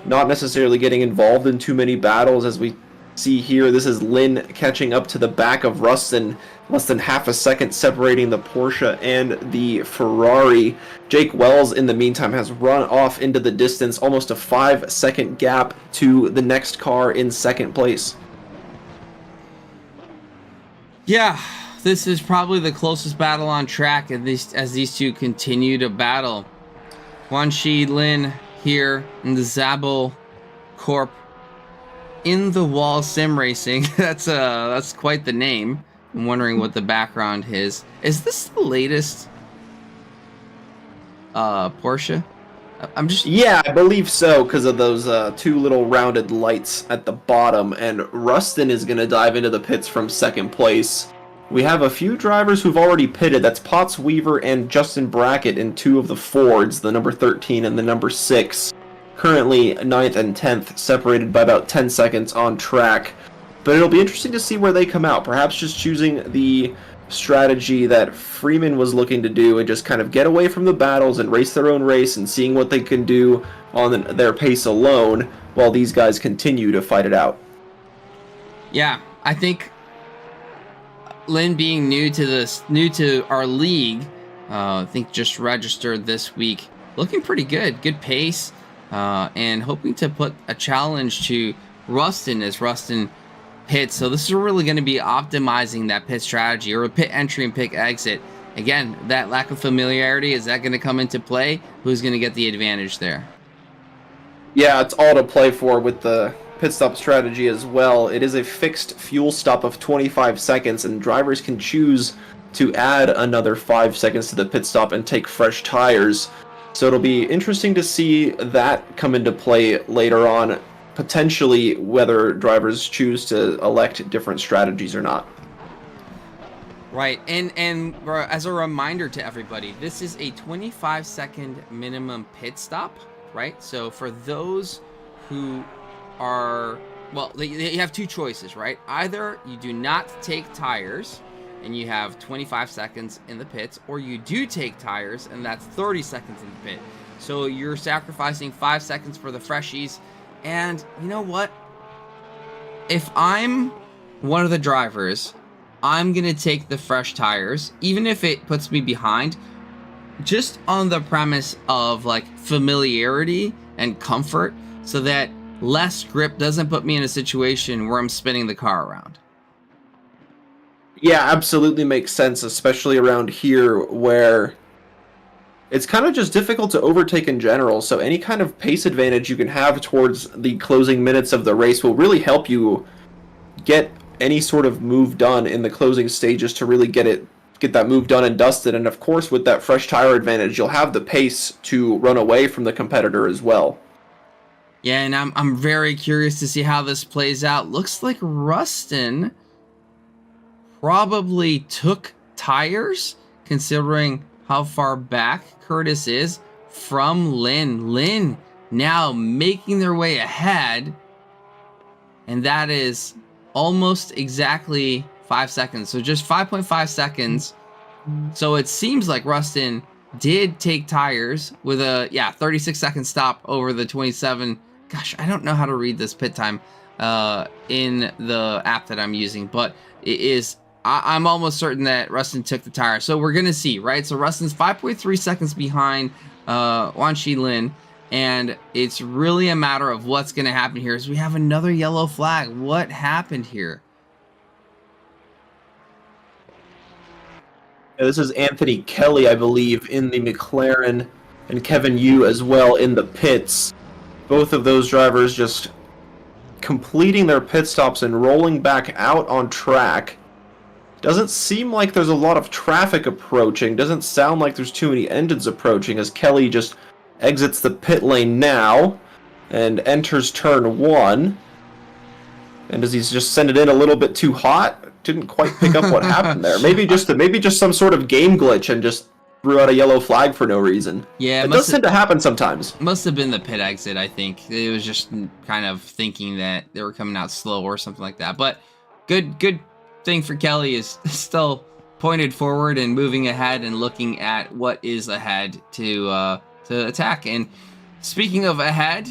not necessarily getting involved in too many battles. As we see here, this is Lynn catching up to the back of Rustin, less than half a second separating the Porsche and the Ferrari. Jake Wells, in the meantime, has run off into the distance, almost a 5-second gap to the next car in second place.
Yeah, this is probably the closest battle on track, as these two continue to battle. Guanxi Lin here in the Zabel Corp in the wall sim racing. That's quite the name. I'm wondering what the background is. Is this the latest Porsche?
Yeah, I believe so, because of those two little rounded lights at the bottom. And Rustin is going to dive into the pits from second place. We have a few drivers who've already pitted. That's Potts Weaver and Justin Brackett in 2 of the Fords, the number 13 and the number 6. Currently 9th and 10th, separated by about 10 seconds on track. But it'll be interesting to see where they come out. Perhaps just choosing the strategy that Freeman was looking to do and just kind of get away from the battles and race their own race, and seeing what they can do on their pace alone while these guys continue to fight it out.
Yeah, I think Lynn, being new to our league, I think just registered this week, looking pretty good. Good pace, and hoping to put a challenge to Rustin as Rustin pits. So this is really going to be optimizing that pit strategy, or a pit entry and pit exit. Again, that lack of familiarity, is that going to come into play? Who's going to get the advantage there?
Yeah, it's all to play for with the pit stop strategy as well. It is a fixed fuel stop of 25 seconds, and drivers can choose to add another 5 seconds to the pit stop and take fresh tires. So it'll be interesting to see that come into play later on, potentially whether drivers choose to elect different strategies or not.
Right, and as a reminder to everybody, this is a 25-second minimum pit stop, right? So for those who are, well, you have 2 choices, right? Either you do not take tires and you have 25 seconds in the pits, or you do take tires and that's 30 seconds in the pit. So you're sacrificing 5 seconds for the freshies. And you know what? If I'm one of the drivers, I'm going to take the fresh tires, even if it puts me behind, just on the premise of like familiarity and comfort, so that less grip doesn't put me in a situation where I'm spinning the car around.
Yeah, absolutely makes sense, especially around here where it's kind of just difficult to overtake in general. So any kind of pace advantage you can have towards the closing minutes of the race will really help you get any sort of move done in the closing stages to really get that move done and dusted. And of course, with that fresh tire advantage, you'll have the pace to run away from the competitor as well.
Yeah, and I'm very curious to see how this plays out. Looks like Rustin probably took tires, considering how far back Curtis is from Lin. Lin now making their way ahead, and that is almost exactly 5 seconds. So just 5.5 seconds. So it seems like Rustin did take tires with a 36-second stop over the 27. Gosh, I don't know how to read this pit time in the app that I'm using, but it is. I'm almost certain that Rustin took the tire. So we're gonna see, right? So Rustin's 5.3 seconds behind Wanshi Lin, and it's really a matter of what's gonna happen here. Is we have another yellow flag. What happened here?
This is Anthony Kelly, I believe, in the McLaren, and Kevin Yu as well in the pits. Both of those drivers just completing their pit stops and rolling back out on track. Doesn't seem like there's a lot of traffic approaching. Doesn't sound like there's too many engines approaching, as Kelly just exits the pit lane now and enters turn 1. And does he just send it in a little bit too hot? Didn't quite pick up what happened there. Maybe just some sort of game glitch and just threw out a yellow flag for no reason. Yeah, it does tend to happen sometimes.
Must have been the pit exit, I think. It was just kind of thinking that they were coming out slow or something like that. But good thing for Kelly is still pointed forward and moving ahead and looking at what is ahead to attack. And speaking of ahead,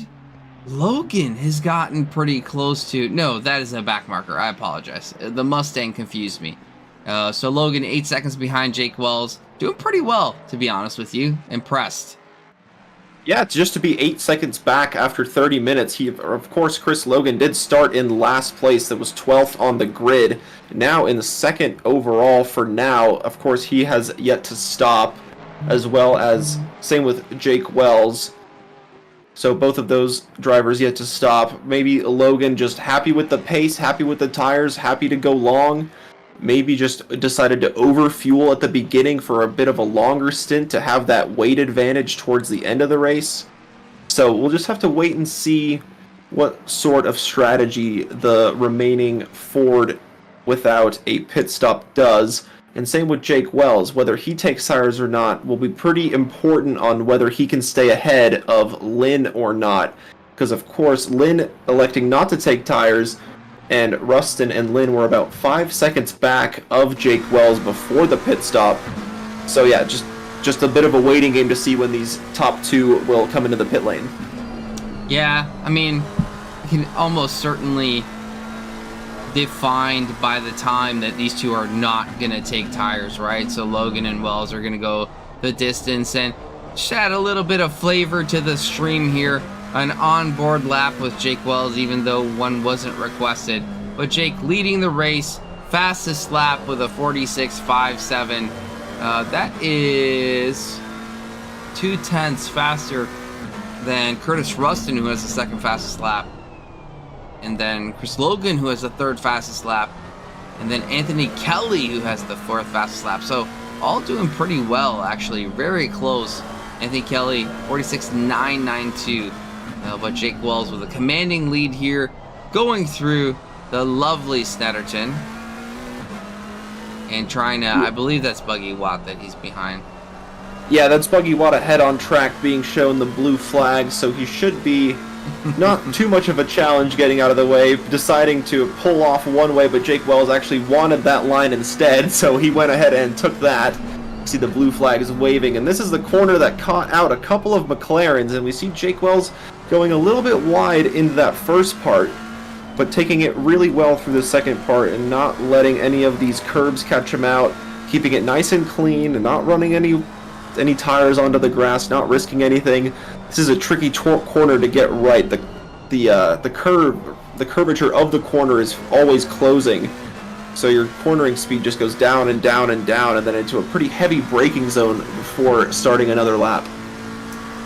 Logan has gotten pretty close to... No, that is a back marker. I apologize. The Mustang confused me. So Logan 8 seconds behind Jake Wells. Doing pretty well, to be honest with you. Impressed.
Yeah, just to be 8 seconds back after 30 minutes. Of course, Chris Logan did start in last place. That was 12th on the grid. Now in the second overall for now. Of course, he has yet to stop, as well as same with Jake Wells. So both of those drivers yet to stop. Maybe Logan just happy with the pace, happy with the tires, happy to go long. Maybe just decided to overfuel at the beginning for a bit of a longer stint to have that weight advantage towards the end of the race. So we'll just have to wait and see what sort of strategy the remaining Ford without a pit stop does. And same with Jake Wells, whether he takes tires or not will be pretty important on whether he can stay ahead of Lin or not. Because of course, Lin electing not to take tires, and Rustin and Lin were about 5 seconds back of Jake Wells before the pit stop. So yeah, just a bit of a waiting game to see when these top two will come into the pit lane.
Yeah, I mean, you can almost certainly defined by the time that these two are not going to take tires, right? So Logan and Wells are going to go the distance, and just add a little bit of flavor to the stream here. An onboard lap with Jake Wells, even though one wasn't requested. But Jake leading the race, fastest lap with a 46.57. That is 0.2 faster than Curtis Rustin, who has the second fastest lap. And then Chris Logan, who has the third fastest lap. And then Anthony Kelly, who has the fourth fastest lap. So all doing pretty well, actually. Very close. Anthony Kelly, 46.992. But Jake Wells with a commanding lead here, going through the lovely Snetterton. And trying to, I believe that's Buggy Watt that he's behind.
Yeah, that's Buggy Watt ahead on track being shown the blue flag, so he should be not too much of a challenge getting out of the way, deciding to pull off one way, but Jake Wells actually wanted that line instead, so he went ahead and took that. See the blue flag is waving, and this is the corner that caught out a couple of McLarens, and we see Jake Wells going a little bit wide into that first part, but taking it really well through the second part and not letting any of these curbs catch him out, keeping it nice and clean and not running any tires onto the grass, not risking anything. This is a tricky corner to get right. The curvature of the corner is always closing, so your cornering speed just goes down and down and down, and then into a pretty heavy braking zone before starting another lap.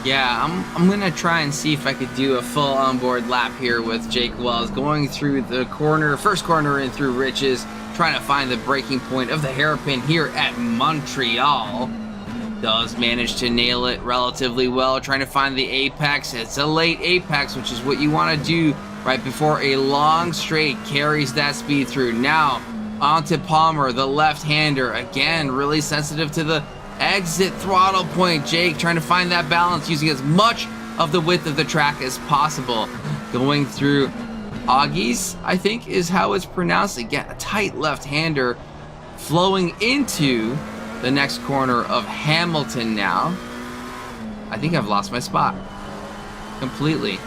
Yeah, I'm gonna try and see if I could do a full onboard lap here with Jake Wells, going through the corner, first corner in through Riches, trying to find the breaking point of the hairpin here at Montreal. Does manage to nail it relatively well, trying to find the apex. It's a late apex, which is what you want to do right before a long straight carries that speed through. Now onto Palmer, the left-hander, again really sensitive to the exit throttle point. Jake trying to find that balance, using as much of the width of the track as possible. Going through Augies, I think is how it's pronounced. Again, a tight left-hander flowing into the next corner of Hamilton now. I think I've lost my spot completely.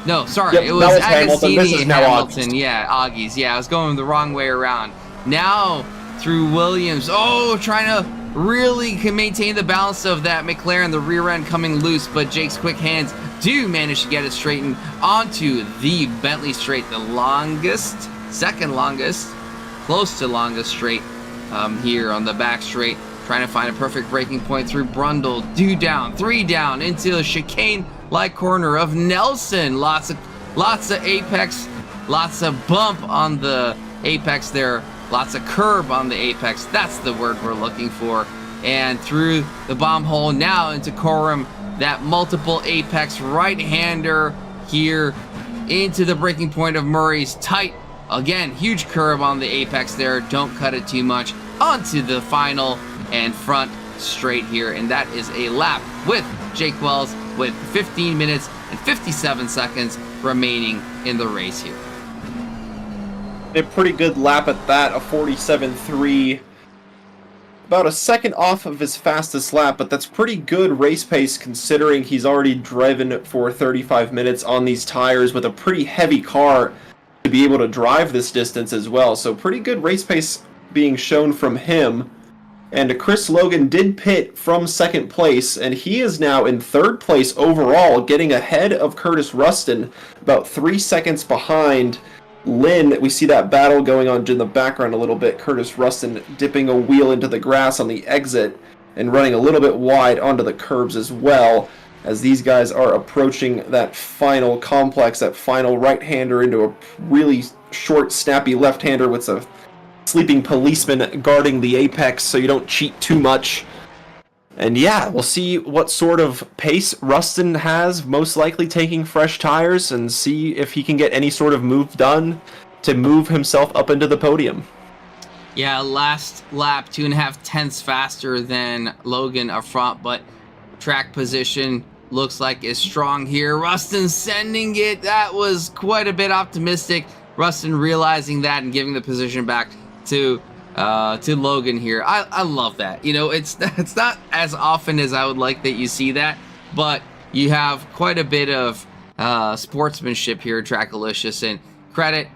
No, sorry,
Yep,
it was
Hamilton. This is now
Hamilton.
Augies.
Yeah, Augies. Yeah, I was going the wrong way around. Now through Williams. Oh, trying to really maintain the balance of that McLaren, the rear end coming loose, but Jake's quick hands do manage to get it straightened onto the Bentley straight, the longest, second longest, close to longest straight here on the back straight. Trying to find a perfect breaking point through Brundle. 2 down, 3 down into the chicane-like corner of Nelson. Lots of apex, lots of bump on the apex there. Lots of curb on the apex. That's the word we're looking for. And through the bomb hole now into Coram, that multiple apex right-hander here into the breaking point of Murray's tight. Again, huge curb on the apex there. Don't cut it too much. Onto the final and front straight here. And that is a lap with Jake Wells with 15 minutes and 57 seconds remaining in the race here.
A pretty good lap at that, a 47.3. About a second off of his fastest lap, but that's pretty good race pace considering he's already driven for 35 minutes on these tires with a pretty heavy car to be able to drive this distance as well. So pretty good race pace being shown from him. And Chris Logan did pit from second place, and he is now in third place overall, getting ahead of Curtis Rustin, about 3 seconds behind Lynn. We see that battle going on in the background a little bit. Curtis Rustin dipping a wheel into the grass on the exit and running a little bit wide onto the curbs as well, as these guys are approaching that final complex, that final right-hander into a really short, snappy left-hander with a sleeping policeman guarding the apex so you don't cheat too much. And yeah, we'll see what sort of pace Rustin has, most likely taking fresh tires, and see if he can get any sort of move done to move himself up into the podium.
Yeah, last lap, 2.5 tenths faster than Logan up front, but track position looks like is strong here. Rustin sending it. That was quite a bit optimistic. Rustin realizing that and giving the position back to Logan here. I love that. You know, it's not as often as I would like that you see that, but you have quite a bit of sportsmanship here at Trackalicious, and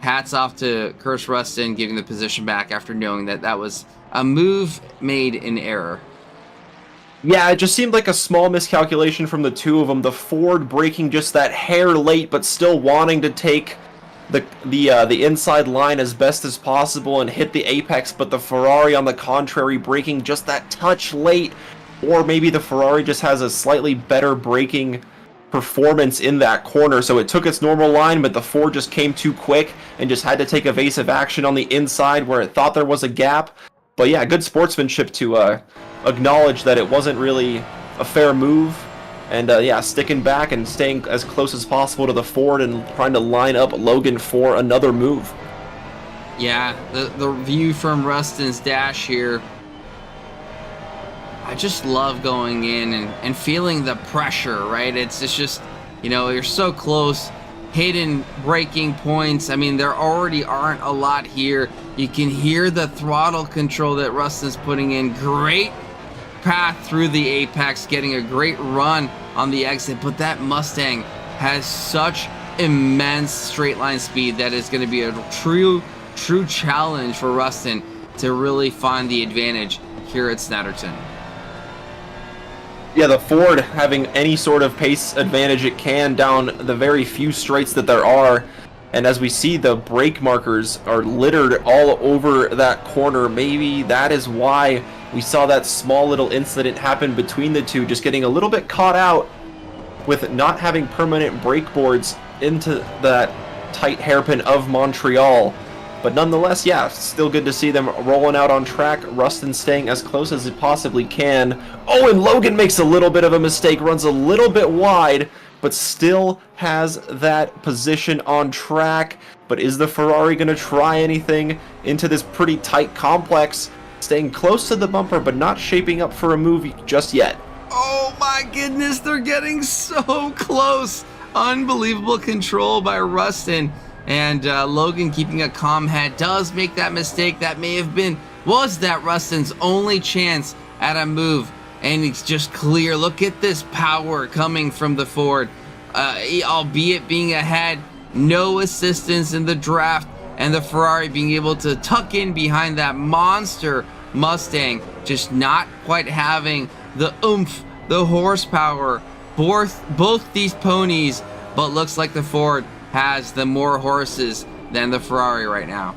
hats off to Curtis Rustin giving the position back after knowing that that was a move made in error.
Yeah, it just seemed like a small miscalculation from the two of them. The Ford braking just that hair late, but still wanting to take the inside line as best as possible and hit the apex, but the Ferrari on the contrary braking just that touch late, or maybe the Ferrari just has a slightly better braking performance in that corner, so it took its normal line, but the Ford just came too quick and just had to take evasive action on the inside where it thought there was a gap. But yeah, good sportsmanship to acknowledge that it wasn't really a fair move. And yeah, sticking back and staying as close as possible to the Ford and trying to line up Logan for another move.
Yeah, the view from Rustin's dash here. I just love going in and feeling the pressure, right? It's just, you know, you're so close. Hidden braking points. I mean, there already aren't a lot here. You can hear the throttle control that Rustin's putting in. Great path through the apex, getting a great run on the exit, but that Mustang has such immense straight line speed that is going to be a true challenge for Rustin to really find the advantage here at Snetterton.
Yeah, the Ford having any sort of pace advantage it can down the very few straights that there are. And as we see, the brake markers are littered all over that corner. Maybe that is why We saw that small little incident happen between the two, just getting a little bit caught out with not having permanent brake boards into that tight hairpin of Montreal. But nonetheless, yeah, still good to see them rolling out on track. Rustin staying as close as he possibly can. Oh, and Logan makes a little bit of a mistake, runs a little bit wide, but still has that position on track. But is the Ferrari going to try anything into this pretty tight complex? Staying close to the bumper, but not shaping up for a move just yet.
Oh my goodness, they're getting so close. Unbelievable control by Rustin. And Logan, keeping a calm head, does make that mistake. That may have was that Rustin's only chance at a move. And it's just clear. Look at this power coming from the Ford. Albeit being ahead, no assistance in the draft. And the Ferrari being able to tuck in behind that monster Mustang. Just not quite having the oomph, the horsepower. Both these ponies, but looks like the Ford has the more horses than the Ferrari right now.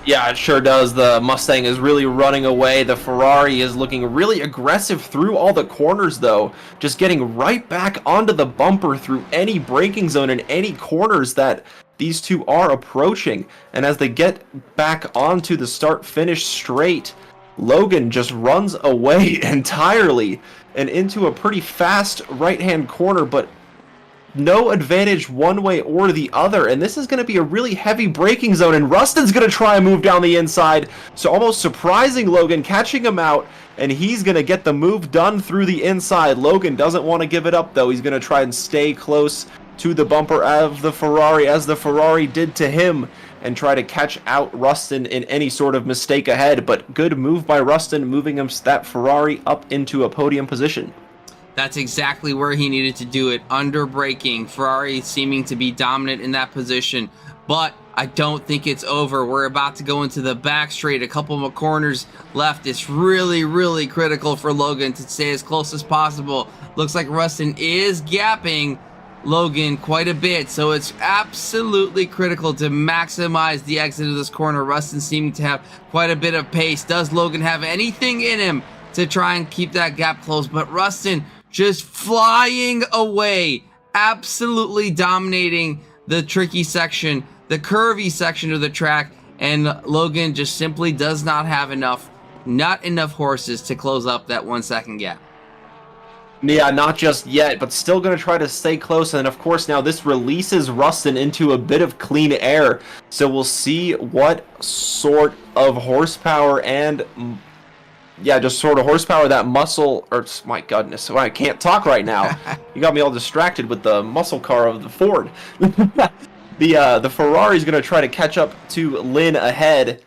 Yeah, it sure does. The Mustang is really running away. The Ferrari is looking really aggressive through all the corners, though. Just getting right back onto the bumper through any braking zone and any corners that these two are approaching. And as they get back onto the start-finish straight, Logan just runs away entirely and into a pretty fast right-hand corner, but no advantage one way or the other, and this is going to be a really heavy braking zone, and Rustin's going to try and move down the inside, so almost surprising Logan, catching him out, and he's going to get the move done through the inside. Logan doesn't want to give it up, though. He's going to try and stay close to the bumper of the Ferrari, as the Ferrari did to him, and try to catch out Rustin in any sort of mistake ahead, but good move by Rustin, moving him that Ferrari up into a podium position.
That's exactly where he needed to do it, under braking. Ferrari seeming to be dominant in that position, but I don't think it's over. We're about to go into the back straight, a couple more corners left. It's really, really critical for Logan to stay as close as possible. Looks like Rustin is gapping Logan quite a bit, so it's absolutely critical to maximize the exit of this corner. Rustin seeming to have quite a bit of pace. Does Logan have anything in him to try and keep that gap closed? But Rustin just flying away, absolutely dominating the tricky section, the curvy section of the track, and Logan just simply does not have enough horses to close up that 1 second gap.
Yeah, not just yet, but still going to try to stay close, and of course now this releases Rustin into a bit of clean air, so we'll see what sort of horsepower and just sort of horsepower that muscle, or my goodness, I can't talk right now. You got me all distracted with the muscle car of the Ford. The Ferrari's going to try to catch up to Lynn ahead,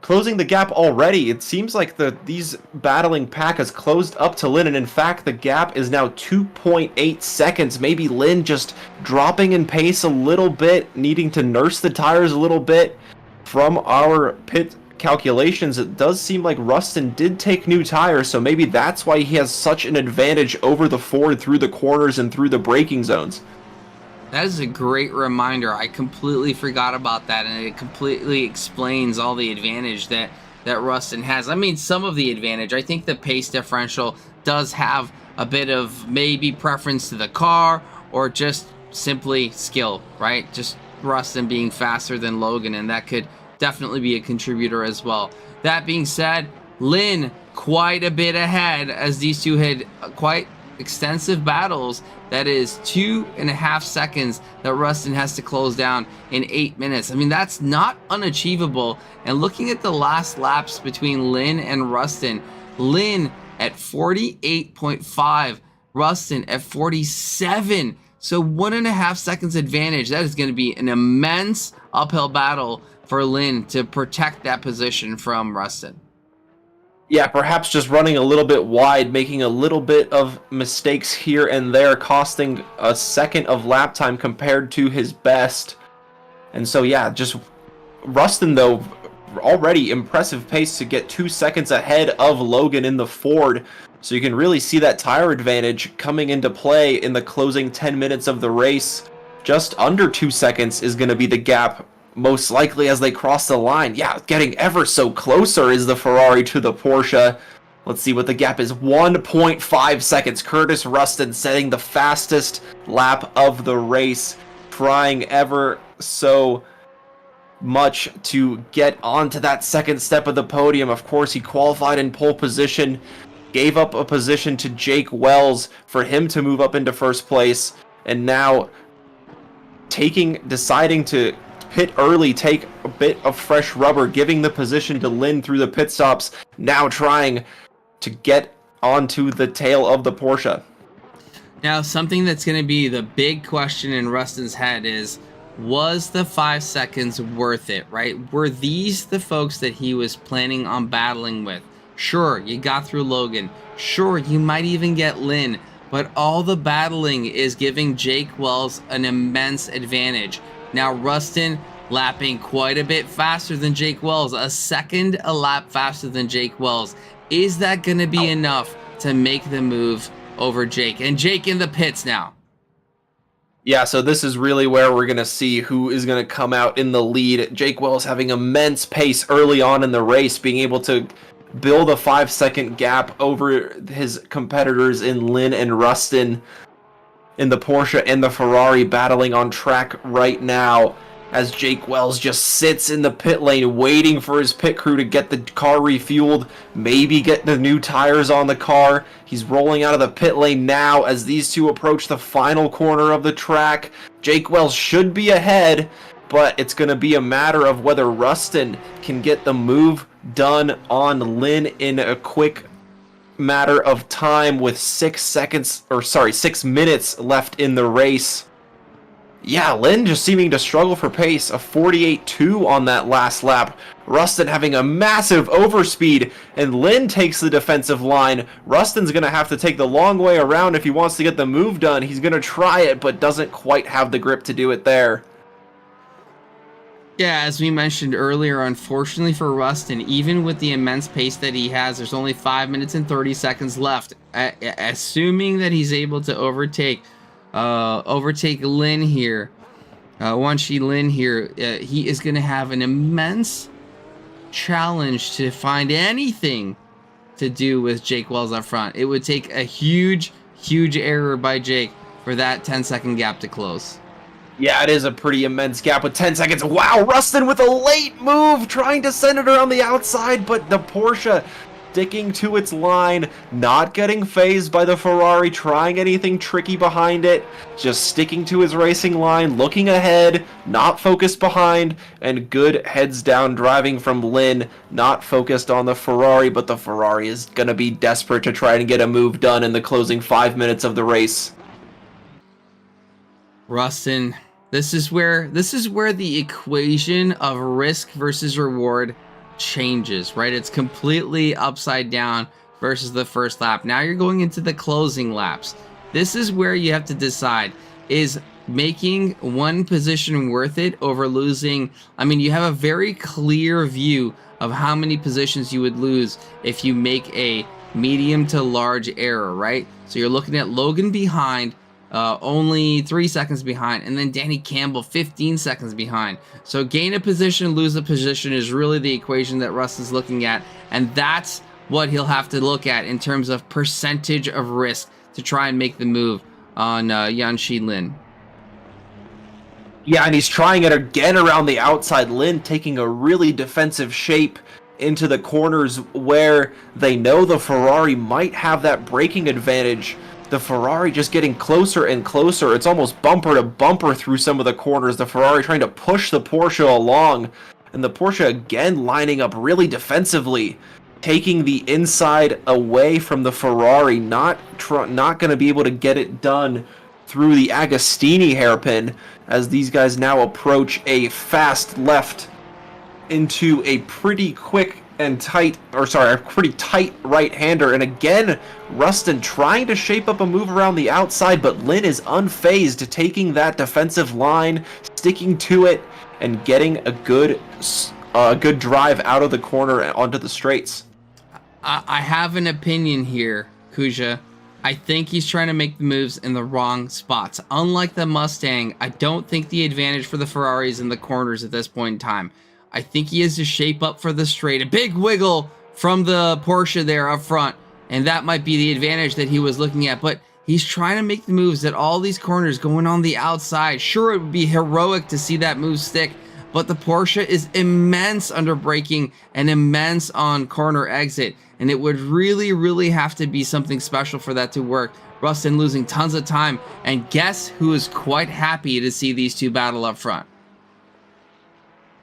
closing the gap already. It seems like these battling pack has closed up to Lynn, and in fact the gap is now 2.8 seconds. Maybe Lynn just dropping in pace a little bit, needing to nurse the tires a little bit. From our pit calculations, it does seem like Rustin did take new tires, so maybe that's why he has such an advantage over the Ford through the corners and through the braking zones.
That is a great reminder. I completely forgot about that, and it completely explains all the advantage that Rustin has. I mean, some of the advantage. I think the pace differential does have a bit of maybe preference to the car, or just simply skill, right? Just Rustin being faster than Logan, and that could definitely be a contributor as well. That being said, Lynn quite a bit ahead, as these two had quite extensive battles. That is 2.5 seconds that Rustin has to close down in 8 minutes. I mean, that's not unachievable. And looking at the last laps between Lynn and Rustin, Lynn at 48.5, Rustin at 47. So 1.5 seconds advantage. That is going to be an immense uphill battle for Lynn to protect that position from Rustin.
Yeah, perhaps just running a little bit wide, making a little bit of mistakes here and there, costing a second of lap time compared to his best. And so yeah, just Rustin, though, already impressive pace to get 2 seconds ahead of Logan in the Ford. So you can really see that tire advantage coming into play in the closing 10 minutes of the race. Just under 2 seconds is going to be the gap most likely as they cross the line. Yeah, getting ever so closer is the Ferrari to the Porsche. Let's see what the gap is. 1.5 seconds. Curtis Rustin setting the fastest lap of the race, trying ever so much to get onto that second step of the podium. Of course, he qualified in pole position, gave up a position to Jake Wells for him to move up into first place, and now deciding to pit early, take a bit of fresh rubber, giving the position to Lynn through the pit stops, now trying to get onto the tail of the Porsche.
Now, something that's going to be the big question in Rustin's head is, was the 5 seconds worth it, right? Were these the folks that he was planning on battling with? Sure, you got through Logan. Sure, you might even get Lynn. But all the battling is giving Jake Wells an immense advantage. Now, Rustin lapping quite a bit faster than Jake Wells. A second a lap faster than Jake Wells. Is that going to be enough to make the move over Jake? And Jake in the pits now.
Yeah, so this is really where we're going to see who is going to come out in the lead. Jake Wells having immense pace early on in the race, being able to build a 5-second gap over his competitors in Lynn and Rustin in the Porsche and the Ferrari, battling on track right now as Jake Wells just sits in the pit lane waiting for his pit crew to get the car refueled, maybe get the new tires on the car. He's rolling out of the pit lane now as these two approach the final corner of the track. Jake Wells should be ahead, but it's going to be a matter of whether Rustin can get the move done on Lynn in a quick matter of time with 6 minutes left in the race. Yeah, Lynn just seeming to struggle for pace. A 48.2 on that last lap. Rustin having a massive overspeed, and Lynn takes the defensive line. Rustin's going to have to take the long way around if he wants to get the move done. He's going to try it, but doesn't quite have the grip to do it there.
Yeah, as we mentioned earlier, unfortunately for Rustin, even with the immense pace that he has, there's only 5 minutes and 30 seconds left. Assuming that he's able to overtake Lynn here, Lynn here, he is going to have an immense challenge to find anything to do with Jake Wells up front. It would take a huge error by Jake for that 10-second gap to close.
Yeah, it is a pretty immense gap with 10 seconds. Wow, Rustin with a late move, trying to send it around the outside, but the Porsche sticking to its line, not getting phased by the Ferrari, trying anything tricky behind it, just sticking to his racing line, looking ahead, not focused behind, and good heads down driving from Lynn, not focused on the Ferrari, but the Ferrari is going to be desperate to try and get a move done in the closing 5 minutes of the race.
Rustin, this is where the equation of risk versus reward changes, right? It's completely upside down versus the first lap. Now you're going into the closing laps. This is where you have to decide, is making one position worth it over losing? I mean, you have a very clear view of how many positions you would lose if you make a medium to large error, right? So you're looking at Logan behind, only 3 seconds behind, and then Danny Campbell 15 seconds behind. So gain a position, lose a position is really the equation that Russ is looking at, and that's what he'll have to look at in terms of percentage of risk to try and make the move on Yanxi Lin.
Yeah, and he's trying it again around the outside. Lin taking a really defensive shape into the corners where they know the Ferrari might have that braking advantage. The Ferrari just getting closer and closer. It's almost bumper to bumper through some of the corners. The Ferrari trying to push the Porsche along. And the Porsche again lining up really defensively, taking the inside away from the Ferrari. Not going to be able to get it done through the Agostini hairpin as these guys now approach a fast left into a pretty quick and tight, a pretty tight right-hander. And again, Rustin trying to shape up a move around the outside, but Lin is unfazed, taking that defensive line, sticking to it, and getting a good drive out of the corner onto the straights.
I have an opinion here, Kuzya. I think he's trying to make the moves in the wrong spots. Unlike the Mustang, I don't think the advantage for the Ferrari is in the corners at this point in time. I think he has to shape up for the straight. A big wiggle from the Porsche there up front, and that might be the advantage that he was looking at. But he's trying to make the moves at all these corners going on the outside. Sure, it would be heroic to see that move stick, but the Porsche is immense under braking and immense on corner exit. And it would really, really have to be something special for that to work. Rustin losing tons of time. And guess who is quite happy to see these two battle up front?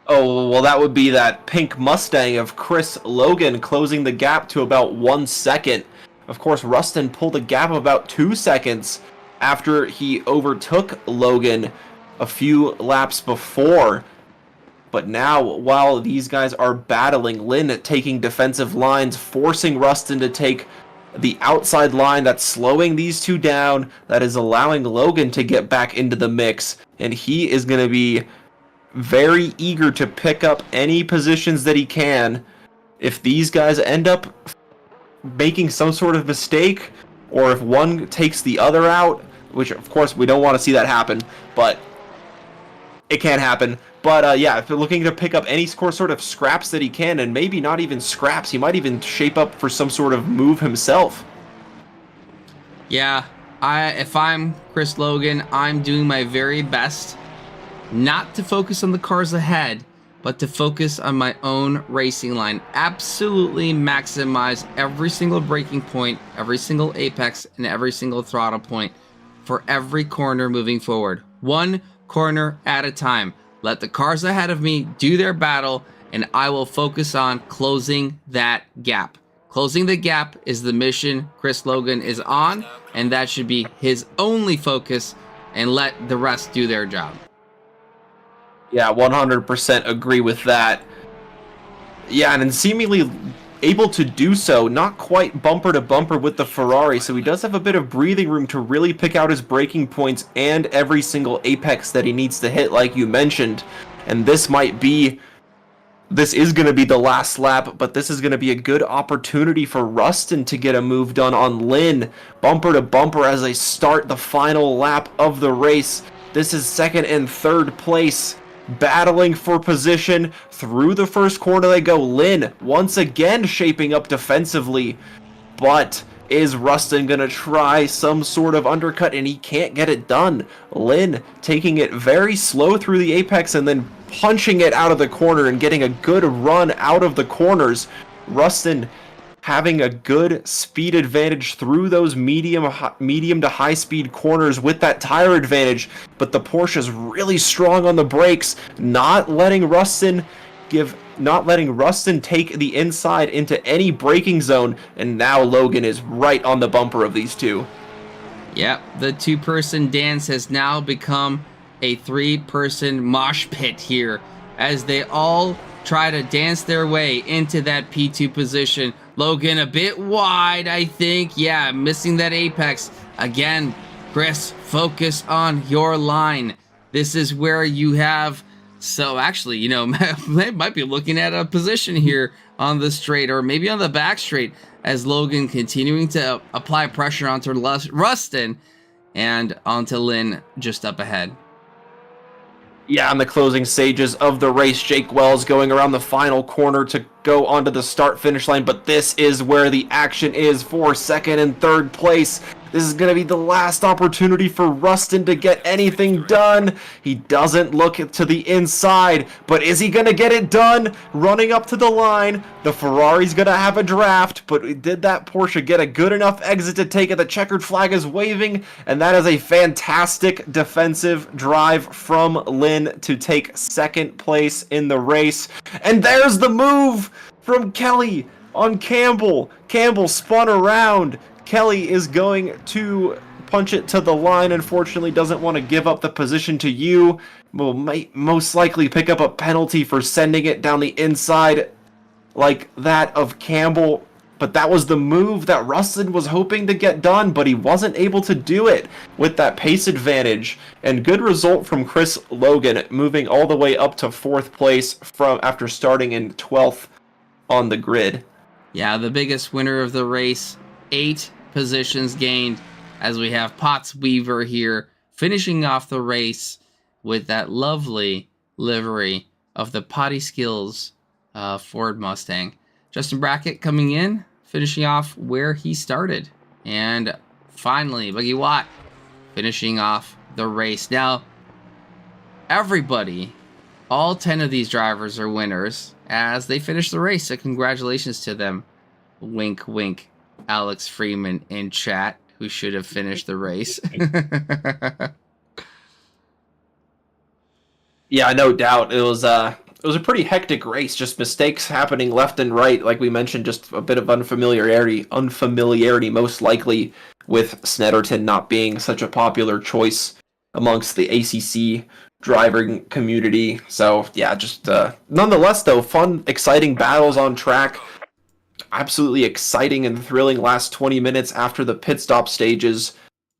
Oh, well, that would be that pink Mustang of Chris Logan closing the gap to about 1 second. Of course, Rustin pulled a gap of about 2 seconds after he overtook Logan a few laps before. But now, while these guys are battling, Lin taking defensive lines, forcing Rustin to take the outside line that's slowing these two down, that is allowing Logan to get back into the mix. And he is going to be very eager to pick up any positions that he can. If these guys end up making some sort of mistake, or if one takes the other out, which of course we don't want to see that happen, but it can happen. But yeah, if you're looking to pick up any sort of scraps that he can, and maybe not even scraps, he might even shape up for some sort of move himself.
Yeah, if I'm Chris Logan, I'm doing my very best not to focus on the cars ahead, but to focus on my own racing line. Absolutely maximize every single braking point, every single apex, and every single throttle point for every corner moving forward. One corner at a time. Let the cars ahead of me do their battle, and I will focus on closing that gap. Closing the gap is the mission Chris Logan is on, and that should be his only focus, and let the rest do their job.
Yeah, 100% agree with that. Yeah, and seemingly able to do so, not quite bumper to bumper with the Ferrari, so he does have a bit of breathing room to really pick out his braking points and every single apex that he needs to hit, like you mentioned. And this is going to be the last lap, but this is going to be a good opportunity for Rustin to get a move done on Lin, bumper to bumper as they start the final lap of the race. This is second and third place, battling for position. Through the first corner they go. Lin once again shaping up defensively, but is Rustin gonna try some sort of undercut, and he can't get it done. Lin taking it very slow through the apex and then punching it out of the corner and getting a good run out of the corners. Rustin having a good speed advantage through those medium to high speed corners with that tire advantage, but the Porsche's really strong on the brakes, not letting Rustin take the inside into any braking zone, and now Logan is right on the bumper of these two.
Yep, the two-person dance has now become a three-person mosh pit here, as they all try to dance their way into that P2 position. Logan a bit wide, I think. Yeah, missing that apex. Again, Chris, focus on your line. This is where you have... So actually, you know, they might be looking at a position here on the straight, or maybe on the back straight, as Logan continuing to apply pressure onto Rustin and onto Lin just up ahead.
Yeah, on the closing stages of the race, Jake Wells going around the final corner to go onto the start-finish line, but this is where the action is for second and third place. This is going to be the last opportunity for Rustin to get anything done. He doesn't look to the inside, but is he going to get it done? Running up to the line, the Ferrari's going to have a draft, but did that Porsche get a good enough exit to take it? The checkered flag is waving, and that is a fantastic defensive drive from Lin to take second place in the race. And there's the move from Kelly on Campbell. Campbell spun around. Kelly is going to punch it to the line. Unfortunately, doesn't want to give up the position to you. Might most likely pick up a penalty for sending it down the inside like that of Campbell. But that was the move that Rustin was hoping to get done, but he wasn't able to do it with that pace advantage. And good result from Chris Logan, moving all the way up to fourth place from after starting in 12th on the grid.
Yeah, the biggest winner of the race. 8 positions gained as we have Potts Weaver here finishing off the race with that lovely livery of the Potty Skills Ford Mustang. Justin Brackett coming in, finishing off where he started. And finally, Buggy Watt finishing off the race. Now, everybody, all 10 of these drivers are winners as they finish the race. So congratulations to them. Wink, wink, Alex Freeman in chat, who should have finished the race.
Yeah, no doubt. It was a pretty hectic race. Just mistakes happening left and right. Like we mentioned, just a bit of unfamiliarity most likely with Snetterton not being such a popular choice amongst the ACC driving community. So yeah, just nonetheless though, fun, exciting battles on track. Absolutely exciting and thrilling last 20 minutes after the pit stop stages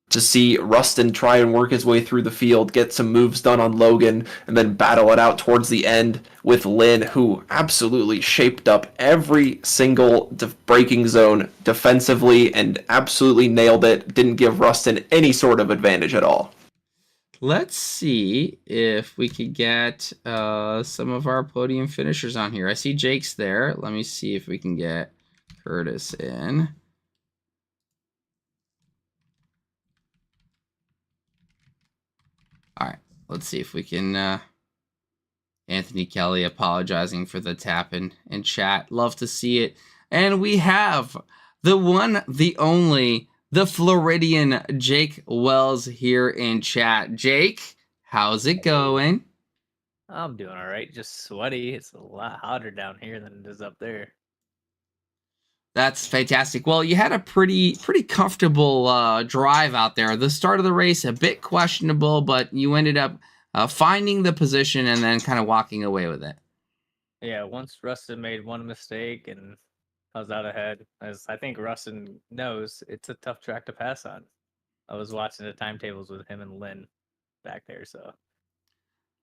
to see Rustin try and work his way through the field, get some moves done on Logan, and then battle it out towards the end with Lynn, who absolutely shaped up every single braking zone defensively and absolutely nailed it. Didn't give Rustin any sort of advantage at all.
Let's see if we could get some of our podium finishers on here. I see Jake's there. Let me see if we can get Curtis in. All right, let's see if we can. Anthony Kelly apologizing for the tap in chat. Love to see it. And we have the one, the only, the Floridian Jake Wells here in chat. Jake, how's it going?
I'm doing all right. Just sweaty. It's a lot hotter down here than it is up there.
That's fantastic. Well, you had a pretty comfortable drive out there. The start of the race, a bit questionable, but you ended up finding the position and then kind of walking away with it.
Yeah, once Rustin made one mistake and I was out ahead. As I think Rustin knows, it's a tough track to pass on. I was watching the timetables with him and Lynn back there, so.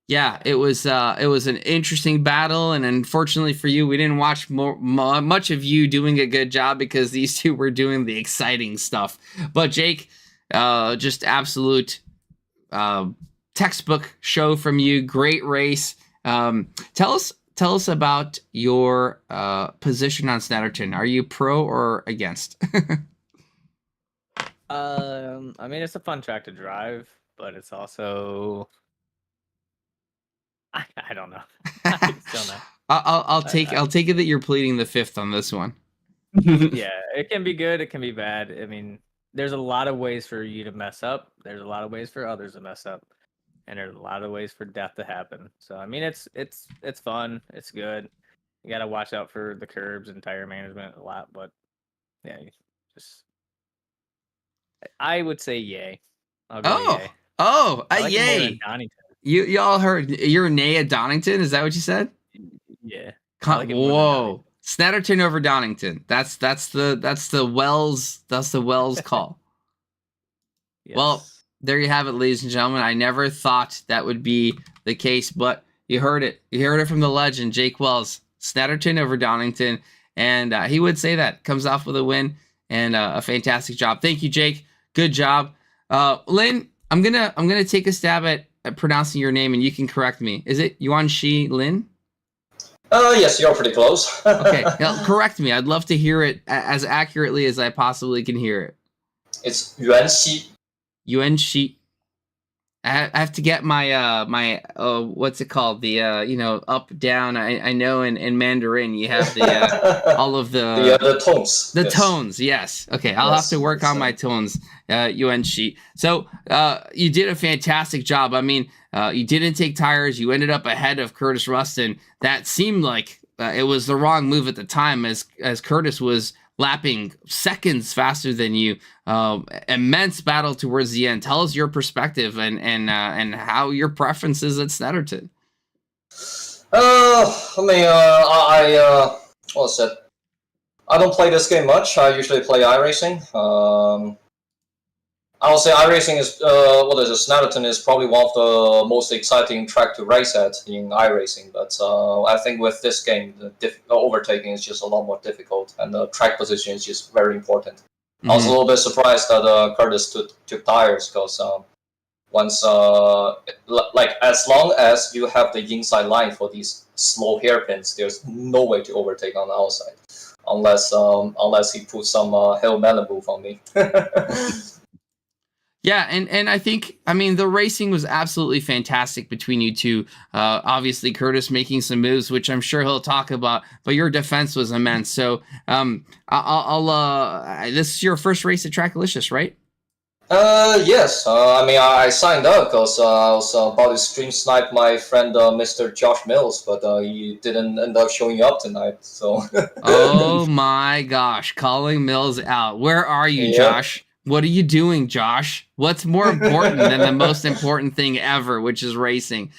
Yeah, it was an interesting battle, and unfortunately for you, we didn't watch much of you doing a good job because these two were doing the exciting stuff. But Jake, just absolute textbook show from you. Great race. Tell us about your position on Snetterton. Are you pro or against?
I mean, it's a fun track to drive, but it's also. I don't know. I don't know.
I'll take it that you're pleading the fifth on this one.
Yeah, it can be good. It can be bad. I mean, there's a lot of ways for you to mess up. There's a lot of ways for others to mess up, and there's a lot of ways for death to happen. So I mean, it's fun. It's good. You got to watch out for the curbs and tire management a lot, but yeah, I would say yay. I'll go yay.
Oh,
I like
yay! Y'all heard you're nay at Donington? Is that what you said?
Yeah.
Whoa, Snetterton over Donington. That's the Wells call. Yes. Well, there you have it, ladies and gentlemen. I never thought that would be the case, but you heard it. You heard it from the legend, Jake Wells. Snetterton over Donington, and he would say that. Comes off with a win and a fantastic job. Thank you, Jake. Good job, Lynn. I'm gonna take a stab at pronouncing your name, and you can correct me. Is it Yuan Shi Lin?
Yes, you're pretty close.
Okay, now, correct me. I'd love to hear it as accurately as I possibly can hear it.
It's Yuan Shi.
Yuan Shi. I have to get my what's it called? The up down. I know in Mandarin you have the all of
the tones.
The tones, yes. Okay, I'll have to work on my tones. Yuan Shi. So you did a fantastic job. I mean, you didn't take tires. You ended up ahead of Curtis Rustin. That seemed like it was the wrong move at the time, as Curtis was lapping seconds faster than you. Immense battle towards the end. Tell us your perspective and how your preferences at Snetterton.
I mean, what's it? I don't play this game much. I usually play iRacing. I'll say iRacing is Snetterton is probably one of the most exciting track to race at in iRacing. But I think with this game, the overtaking is just a lot more difficult, and the track position is just very important. I was a little bit surprised that Curtis took tires because once like as long as you have the inside line for these slow hairpins, there's no way to overtake on the outside unless he puts some Hail Melon move on me.
Yeah, and I think, I mean, the racing was absolutely fantastic between you two. Obviously, Curtis making some moves, which I'm sure he'll talk about, but your defense was immense. So, this is your first race at Trackalicious, right?
Yes. I mean, I signed up because I was about to stream snipe my friend Mr. Josh Mills, but he didn't end up showing up tonight. So.
Oh my gosh, calling Mills out. Where are you,
Yep.
Josh? What are you doing, Josh? What's more important than the most important thing ever, which is racing?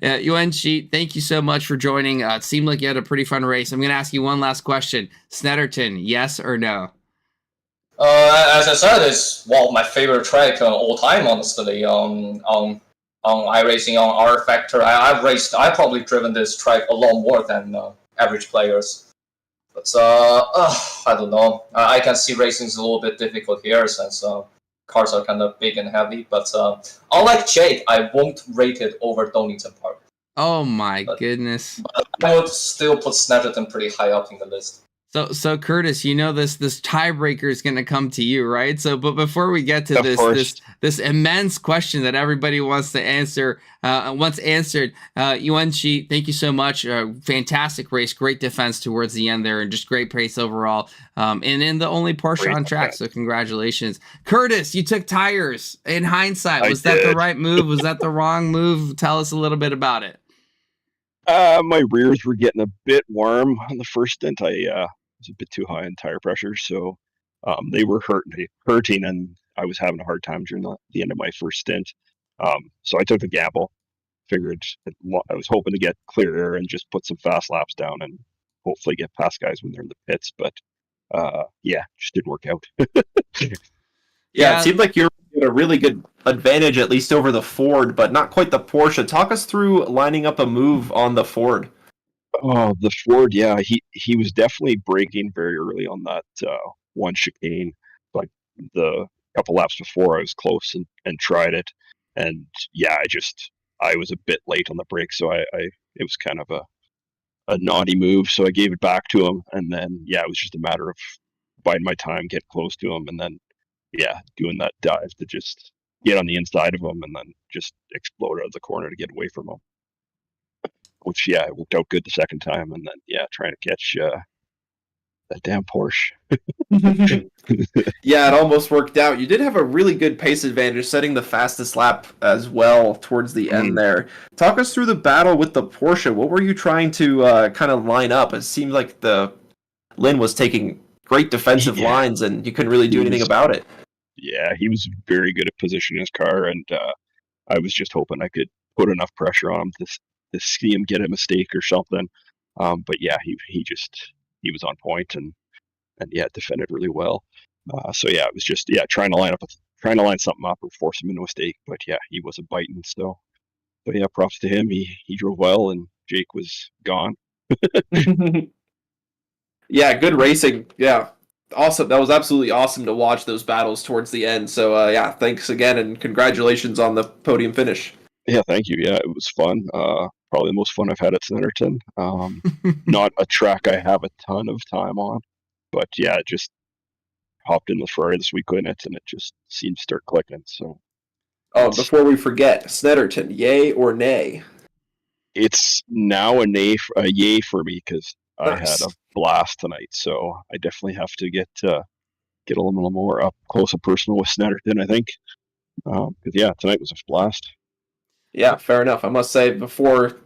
Yuan Shi, thank you so much for joining. It seemed like you had a pretty fun race. I'm going to ask you one last question. Snetterton, yes or no?
As I said, it's my favorite track all time. Honestly, on iRacing on R Factor, I've probably driven this track a lot more than average players. But I don't know. I can see racing is a little bit difficult here since cars are kind of big and heavy. But unlike Jake, I won't rate it over Donington Park.
Oh my goodness!
But I would still put Snetterton pretty high up in the list.
So Curtis, you know this tiebreaker is going to come to you, right? So, but before we get to this immense question that everybody wants to answer, once answered, Yuan Shi, thank you so much. Fantastic race, great defense towards the end there, and just great pace overall. And in the only Porsche
Great
on track, so congratulations, Curtis. You took tires. In hindsight, was
I
that the
did.
right move? Was that the wrong move? Tell us a little bit about it.
My rears were getting a bit warm on the first stint. I was a bit too high in tire pressure, so they were hurting, and I was having a hard time during the end of my first stint. So I took the gamble. Figured I was hoping to get clear air and just put some fast laps down and hopefully get past guys when they're in the pits. But just didn't work out.
Yeah, it seemed like you were at a really good advantage, at least over the Ford, but not quite the Porsche. Talk us through lining up a move on the Ford.
Oh, the Ford, yeah, he was definitely braking very early on that one chicane. Like the couple laps before, I was close and tried it, and yeah, I was a bit late on the brake, so it was kind of a naughty move. So I gave it back to him, and then it was just a matter of biding my time, get close to him, and then doing that dive to just get on the inside of him, and then just explode out of the corner to get away from him. Which it worked out good the second time, and then trying to catch that damn Porsche.
Yeah, it almost worked out. You did have a really good pace advantage, setting the fastest lap as well towards the end there. Talk us through the battle with the Porsche. What were you trying to kind of line up? It seemed like Lynn was taking great defensive lines, and you couldn't really do anything about it.
Yeah, he was very good at positioning his car, and I was just hoping I could put enough pressure on him to see him get a mistake or something. But he was on point and defended really well. It was just trying to line something up or force him into a mistake. But he wasn't biting. So, but props to him. He drove well, and Jake was gone.
Yeah, good racing. Yeah, awesome. That was absolutely awesome to watch those battles towards the end. So thanks again, and congratulations on the podium finish.
Yeah, thank you. Yeah, it was fun. Probably the most fun I've had at Seventon. Not a track I have a ton of time on, but just hopped in the Ferrari this week in it, and it just seemed to start clicking. So,
before we forget, Snetterton, yay or nay?
It's now a yay for me because I had a blast tonight. So I definitely have to get a little more up close and personal with Snetterton, I think. Because tonight was a blast.
Yeah, fair enough. I must say, before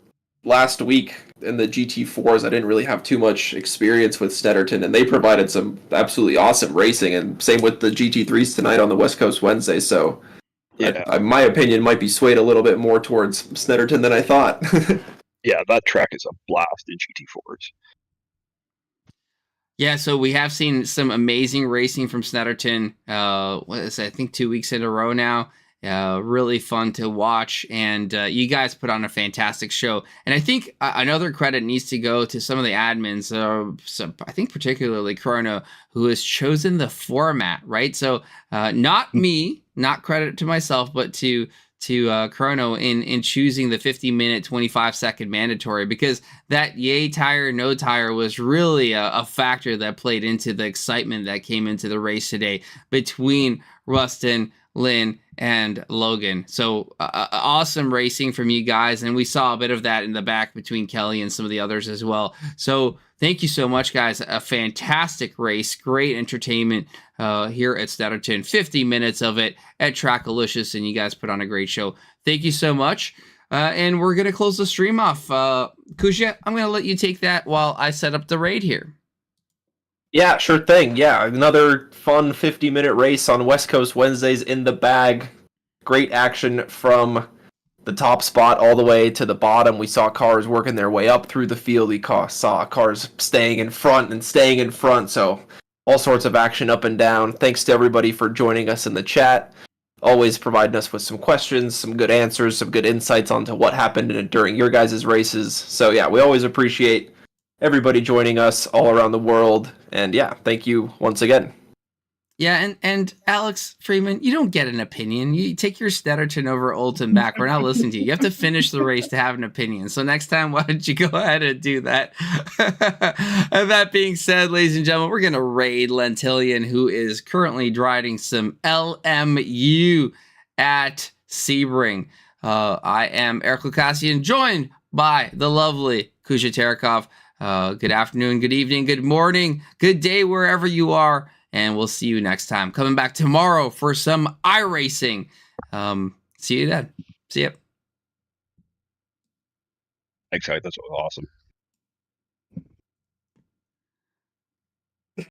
last week in the GT4s, I didn't really have too much experience with Snetterton, and they provided some absolutely awesome racing, and same with the GT3s tonight on the West Coast Wednesday, so my opinion might be swayed a little bit more towards Snetterton than I thought.
Yeah, that track is a blast in GT4s.
Yeah, so we have seen some amazing racing from Snetterton. I think 2 weeks in a row now. Really fun to watch, and you guys put on a fantastic show. And I think another credit needs to go to some of the admins, so I think particularly Chrono, who has chosen the format, right? So not me, not credit to myself, but to Chrono in choosing the 50-minute, 25-second mandatory, because that yay tire, no tire was really a factor that played into the excitement that came into the race today between Rustin, Lynn, and Logan. So awesome racing from you guys, and we saw a bit of that in the back between Kelly and some of the others as well. So thank you so much, guys. A fantastic race, great entertainment here at Seventon. 50 minutes of it at Trackalicious, and you guys put on a great show. Thank you so much. And we're going to close the stream off. Kuzya, I'm going to let you take that while I set up the raid here.
Yeah, sure thing. Yeah, another fun 50-minute race on West Coast Wednesdays in the bag. Great action from the top spot all the way to the bottom. We saw cars working their way up through the field. We saw cars staying in front and staying in front. So all sorts of action up and down. Thanks to everybody for joining us in the chat. Always providing us with some questions, some good answers, some good insights onto what happened during your guys' races. So yeah, we always appreciate everybody joining us all around the world. And yeah, thank you once again.
Yeah, and Alex Freeman, you don't get an opinion. You take your Seventon over Olton back. We're not listening to you. You have to finish the race to have an opinion. So next time, why don't you go ahead and do that? And that being said, ladies and gentlemen, we're going to raid Lentillion, who is currently driving some LMU at Sebring. I am Eric Ghoukasian, joined by the lovely Kuzya Terekhov. Good afternoon, good evening, good morning, good day, wherever you are. And we'll see you next time. Coming back tomorrow for some iRacing. See you then. See ya.
Thanks, guys. That's awesome.